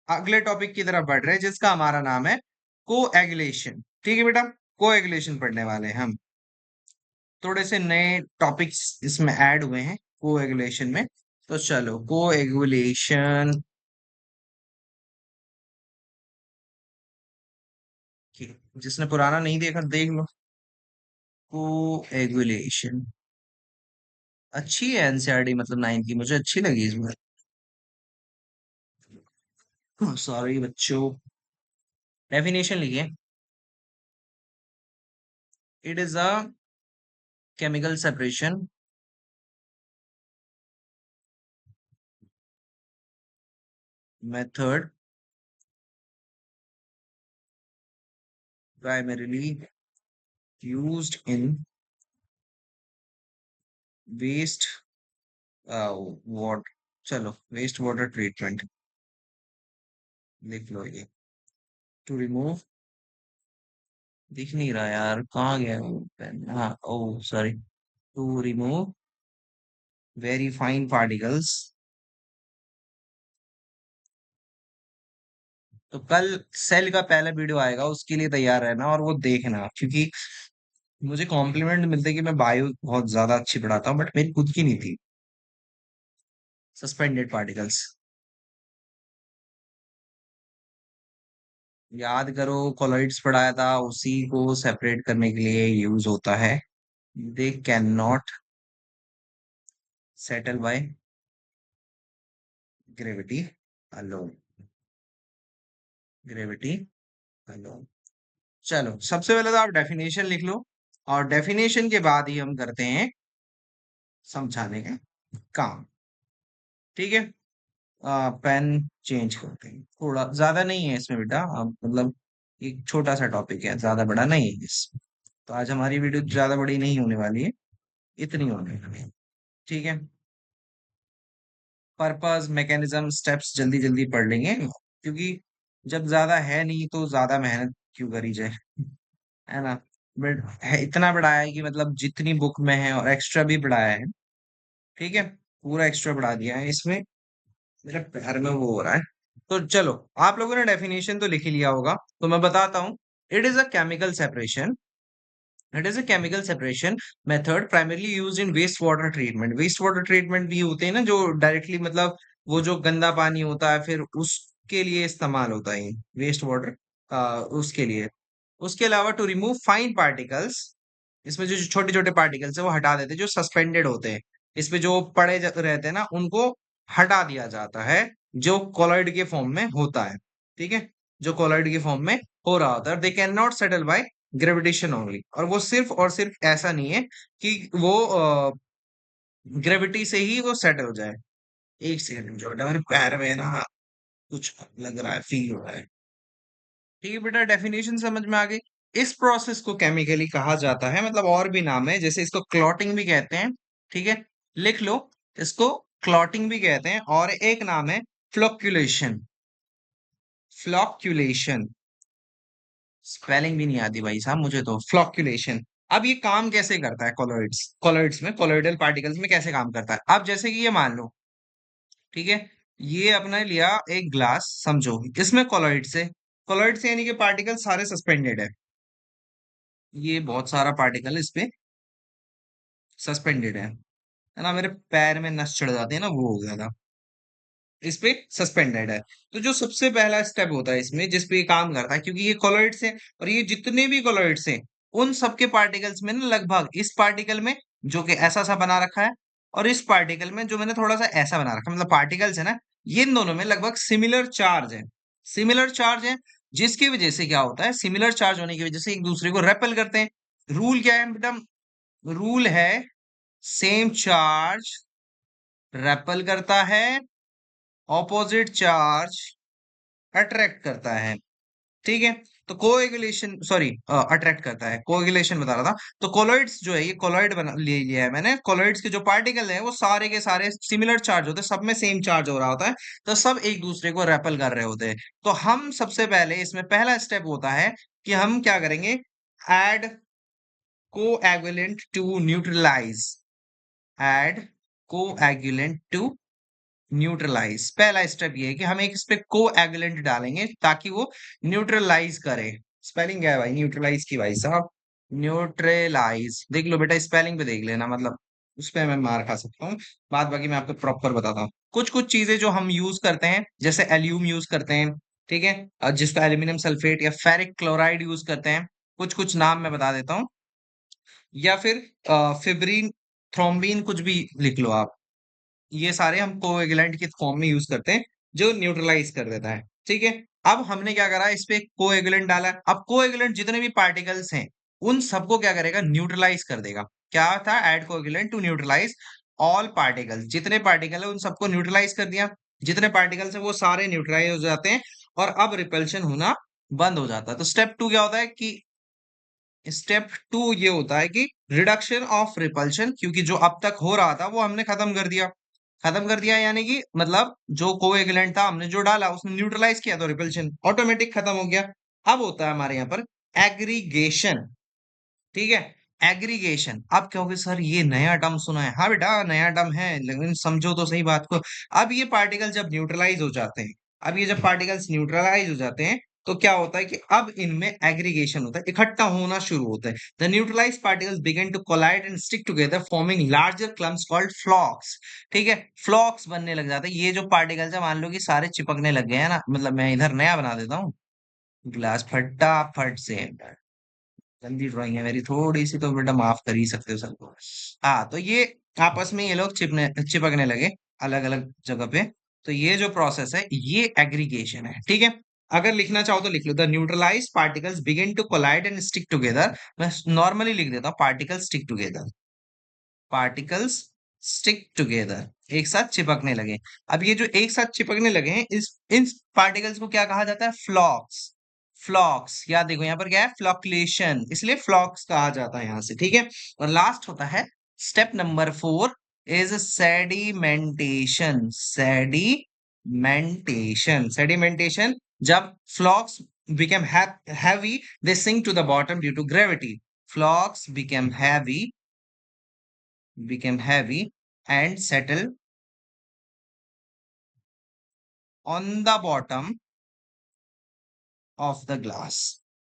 अगले टॉपिक की तरफ बढ़ रहे हैं जिसका हमारा नाम है कोएगुलेशन। ठीक है बेटा, कोएगुलेशन पढ़ने वाले हैं हम। थोड़े से नए टॉपिक्स इसमें ऐड हुए हैं कोएगुलेशन में। तो चलो कोएगुलेशन की, जिसने पुराना नहीं देखा देख लो। कोएगुलेशन अच्छी है एनसीईआरटी, मतलब 9 की मुझे अच्छी लगी इसमें। सॉरी बच्चों। डेफिनेशन लिखिए। It is a chemical separation method primarily used in waste water, चलो वेस्ट वाटर ट्रीटमेंट लिख लो ये। टू रिमूव, दिख नहीं रहा यार, कहाँ गया वो पेन? हाँ, oh sorry. To remove very fine particles. तो कल सेल का पहला वीडियो आएगा, उसके लिए तैयार रहना और वो देखना, क्योंकि मुझे कॉम्प्लीमेंट मिलते कि मैं बायो बहुत ज्यादा अच्छी पढ़ाता हूँ बट मेरी खुद की नहीं थी। सस्पेंडेड पार्टिकल्स याद करो, कोलॉइड्स पढ़ाया था, उसी को सेपरेट करने के लिए यूज होता है। They can not settle by gravity alone, gravity alone. चलो सबसे पहले तो आप डेफिनेशन लिख लो, और डेफिनेशन के बाद ही हम करते हैं समझाने का काम। ठीक है। पेन चेंज करते हैं, थोड़ा ज्यादा नहीं है इसमें बेटा, अब मतलब एक छोटा सा टॉपिक है, ज्यादा बड़ा नहीं है इस। तो आज हमारी वीडियो ज्यादा बड़ी नहीं होने वाली है, इतनी होने वाली है। ठीक है। पर्पस, मैकेनिज्म, स्टेप्स जल्दी जल्दी पढ़ लेंगे, क्योंकि जब ज्यादा है नहीं तो ज्यादा मेहनत क्यों करी जाए, है ना। बट है, इतना बढ़ाया है कि मतलब जितनी बुक में है और एक्स्ट्रा भी बढ़ाया है। ठीक है। पूरा एक्स्ट्रा बढ़ा दिया है इसमें। मेरे पैर में वो हो रहा है। तो चलो, आप लोगों ने डेफिनेशन तो लिख ही लिया होगा, तो मैं बताता हूँ। It is a chemical separation, it is a chemical separation method primarily used in waste water treatment. Waste water treatment भी होते हैं ना जो डायरेक्टली मतलब वो जो गंदा पानी होता है फिर उसके लिए इस्तेमाल होता है वेस्ट वाटर, उसके लिए। उसके अलावा टू रिमूव फाइन पार्टिकल्स, इसमें जो छोटे छोटे पार्टिकल्स है वो हटा देते हैं जो सस्पेंडेड होते हैं, इसमें जो पड़े रहते हैं ना उनको हटा दिया जाता है, जो कोलॉइड के फॉर्म में होता है। ठीक है। जो कोलॉइड के फॉर्म में हो रहा होता है, they can not settle by gravitation only, और सिर्फ ऐसा नहीं है कि वो ग्रेविटी से ही वो सेटल हो जाए। एक सेकंड जो मेरे पैर में है ना, कुछ लग रहा है, फील हो रहा है। ठीक है बेटा, डेफिनेशन समझ में आ गई। इस प्रोसेस को केमिकली कहा जाता है, मतलब और भी नाम है, जैसे इसको क्लॉटिंग भी कहते हैं। ठीक है, लिख लो, इसको क्लॉटिंग भी कहते हैं, और एक नाम है फ्लोक्यूलेशन। फ्लोक्यूलेशन, स्पेलिंग भी नहीं आती भाई साहब मुझे तो। फ्लोक्यूलेशन। अब ये काम कैसे करता है कॉलोइड्स, कॉलोइड्स में, कॉलोइडल पार्टिकल्स में कैसे काम करता है? अब जैसे कि ये मान लो, ठीक है, ये अपने लिया एक ग्लास, समझो इसमें कॉलोइड्स है। कॉलोइड्स यानी कि पार्टिकल सारे सस्पेंडेड है। ये बहुत सारा पार्टिकल इस पे सस्पेंडेड है ना, मेरे पैर में नस चढ़ जाती है ना, वो हो गया था। इस पे सस्पेंडेड है। तो जो सबसे पहला स्टेप होता है इसमें, जिस पे ये काम करता है, क्योंकि ये कोलॉइड्स है, और ये जितने भी कोलॉइड्स हैं, उन सबके पार्टिकल्स में ना लगभग, इस पार्टिकल में जो कि ऐसा सा बना रखा है, और इस पार्टिकल में जो मैंने थोड़ा सा ऐसा बना रखा है, मतलब पार्टिकल्स है ना, ये इन दोनों में लगभग सिमिलर चार्ज है। सिमिलर चार्ज है, जिसकी वजह से क्या होता है, सिमिलर चार्ज होने की वजह से एक दूसरे को रेपेल करते हैं। रूल क्या है बेटा? रूल है सेम चार्ज रेपेल करता है, ऑपोजिट चार्ज अट्रैक्ट करता है। ठीक है, तो कोएगुलेशन, सॉरी, अट्रैक्ट करता है, कोएगुलेशन बता रहा था। तो कोलॉइड्स जो है, ये कोलॉइड बना ले लिया है मैंने। कोलॉइड्स के जो पार्टिकल है वो सारे के सारे सिमिलर चार्ज होते हैं, सब में सेम चार्ज हो रहा होता है, तो सब एक दूसरे को रेपल कर रहे होते हैं। तो हम सबसे पहले इसमें पहला स्टेप होता है कि हम क्या करेंगे, add coagulant to neutralize. Add coagulant to neutralize. पहला स्टेप ये है कि हम एक इस पे कोएगुलेंट डालेंगे ताकि वो न्यूट्रलाइज करे। स्पेलिंग क्या है भाई न्यूट्रलाइज की, भाई साहब? न्यूट्रलाइज देख लो बेटा, स्पेलिंग पे देख लेना, मतलब उस पे मैं मार खा सकता हूँ। बाद बाकी मैं आपको प्रॉपर बताता हूँ। कुछ कुछ चीजें जो हम यूज करते हैं, जैसे एल्यूम यूज करते हैं, ठीक है, और जिसका एल्यूमिनियम सल्फेट या फेरिक क्लोराइड यूज करते हैं। कुछ कुछ नाम मैं बता देता हूँ, या फिर फिब्रिन, थ्रोम्बिन, कुछ भी लिख लो आप। ये सारे हम कोएगुलेंट के फॉर्म में यूज करते हैं, जो न्यूट्रलाइज कर देता है। ठीक है, अब हमने क्या करा, इस पे कोएगुलेंट डाला। अब कोएगुलेंट जितने भी पार्टिकल्स हैं, उन सबको क्या करेगा, न्यूट्रलाइज कर देगा। क्या था, add coagulant to neutralize all particles. जितने पार्टिकल है उन सबको न्यूट्रलाइज कर दिया। जितने पार्टिकल्स है वो सारे न्यूट्रलाइज हो जाते हैं, और अब रिपल्शन होना बंद हो जाता है। तो स्टेप टू क्या होता है कि, स्टेप टू ये होता है कि रिडक्शन ऑफ रिपल्शन, क्योंकि जो अब तक हो रहा था वो हमने खत्म कर दिया। खत्म कर दिया यानी कि मतलब जो कोएगुलेंट था हमने जो डाला उसने न्यूट्रलाइज किया, तो रिपल्शन ऑटोमेटिक खत्म हो गया। अब होता है हमारे यहाँ पर एग्रीगेशन। ठीक है, एग्रीगेशन। अब कहोगे सर ये नया टर्म सुना है। हाँ बेटा नया टर्म है, लेकिन समझो तो सही बात को। अब ये पार्टिकल जब न्यूट्रलाइज हो जाते हैं, अब ये जब पार्टिकल्स न्यूट्रलाइज हो जाते हैं, तो क्या होता है कि अब इनमें एग्रीगेशन होता है, इकट्ठा होना शुरू होता है। The neutralise particles begin to collide and stick together forming larger clumps called flocs. ठीक है, फ्लॉक्स बनने लग जाते हैं। ये जो पार्टिकल्स है मान लो कि सारे चिपकने लग गए हैं ना, मतलब मैं इधर नया बना देता हूँ, ग्लास फटाफट से। गंदी ड्राइंग है मेरी थोड़ी सी, तो बेटा माफ कर ही सकते हो सबको। हाँ, तो ये आपस में ये लोग चिपकने लगे अलग अलग जगह पे। तो ये जो प्रोसेस है ये एग्रीगेशन है। ठीक है, अगर लिखना चाहो तो लिख लो, the neutralise particles begin to collide and stick together. मैं नॉर्मली लिख देता हूँ, particles stick together. Particles stick together, एक साथ चिपकने लगे। अब ये जो एक साथ चिपकने लगे हैं, इस इन पार्टिकल्स को क्या कहा जाता है, फ्लॉक्स। फ्लॉक्स, याद देखो यहाँ पर क्या है, फ्लॉक्युलेशन, इसलिए फ्लॉक्स कहा जाता है यहाँ से। ठीक है, और लास्ट होता है step number 4 is sedimentation. Sedimentation, sedimentation, जब फ्लॉक्स become heavy, they sink to the bottom due to gravity. Flocks became heavy and settle on the bottom of the glass.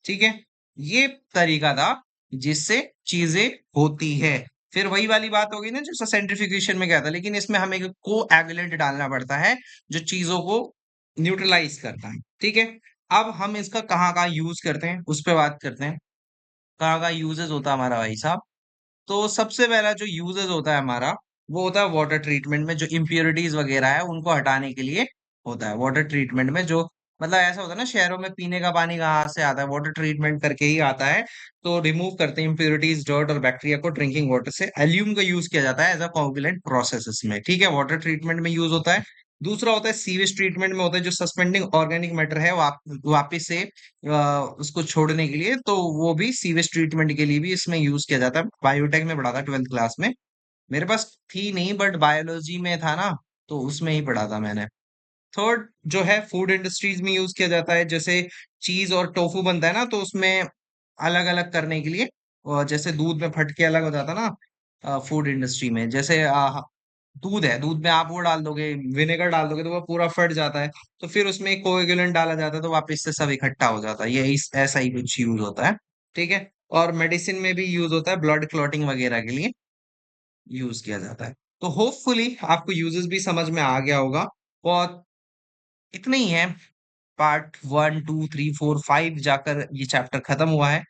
ठीक है, ये तरीका था जिससे चीजें होती है। फिर वही वाली बात होगी ना जैसा सेंट्रिफिकेशन में गया था, लेकिन इसमें हमें कोएगुलेंट डालना पड़ता है जो चीजों को न्यूट्रलाइज करता है। ठीक है, अब हम इसका कहाँ कहाँ यूज करते हैं उस पर बात करते हैं। कहाँ कहाँ यूजेस होता है हमारा भाई साहब? तो सबसे पहला जो यूजेस होता है हमारा, वो होता है वाटर ट्रीटमेंट में, जो इम्प्योरिटीज वगैरह है उनको हटाने के लिए होता है। वाटर ट्रीटमेंट में जो, मतलब ऐसा होता है ना, शहरों में पीने का पानी कहाँ से आता है, वाटर ट्रीटमेंट करके ही आता है। तो रिमूव करते हैं इम्प्योरिटीज, डर्ट और बैक्टीरिया को ड्रिंकिंग वाटर से। एल्यूम का यूज किया जाता है एज अ कोगुलेंट प्रोसेसेस में। ठीक है, वाटर ट्रीटमेंट में यूज होता है। दूसरा होता है सीवेज ट्रीटमेंट में होता है जो सस्पेंडिंग ऑर्गेनिक मैटर है वापिस से उसको छोड़ने के लिए, तो वो भी सीवेज ट्रीटमेंट के लिए भी इसमें यूज किया जाता है। बायोटेक में पढ़ा था 12th क्लास में। मेरे पास थी नहीं, बट बायोलॉजी में था ना, तो उसमें ही पढ़ा था मैंने। थर्ड जो है फूड इंडस्ट्रीज में यूज किया जाता है, जैसे चीज और टोफू बनता है ना, तो उसमें अलग अलग करने के लिए, और जैसे दूध में फटके अलग हो जाता ना फूड इंडस्ट्री में, जैसे दूध है, दूध में आप वो डाल दोगे, विनेगर डाल दोगे, तो वो पूरा फट जाता है। तो फिर उसमें कोएगुलेंट डाला जाता है, तो वापस से सब इकट्ठा हो जाता है। ये ऐसा ही कुछ यूज होता है। ठीक है। और मेडिसिन में भी यूज होता है, ब्लड क्लॉटिंग वगैरह के लिए यूज किया जाता है। तो होपफुली आपको यूजेस भी समझ में आ गया होगा। और इतना ही है। पार्ट 1 2 3 4 5 जाकर ये चैप्टर खत्म हुआ है।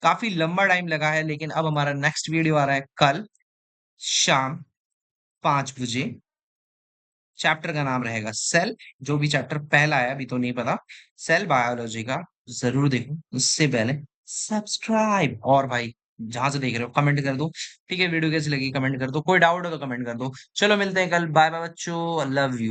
काफी लंबा टाइम लगा है, लेकिन अब हमारा नेक्स्ट वीडियो आ रहा है कल शाम 5 बजे। चैप्टर का नाम रहेगा सेल। जो भी चैप्टर पहला है अभी तो नहीं पता, सेल बायोलॉजी का। जरूर देखो, उससे पहले सब्सक्राइब, और भाई जहां से देख रहे हो कमेंट कर दो। ठीक है, वीडियो कैसी लगी कमेंट कर दो, कोई डाउट हो तो कमेंट कर दो। चलो मिलते हैं कल, बाय बाय बच्चों, लव यू।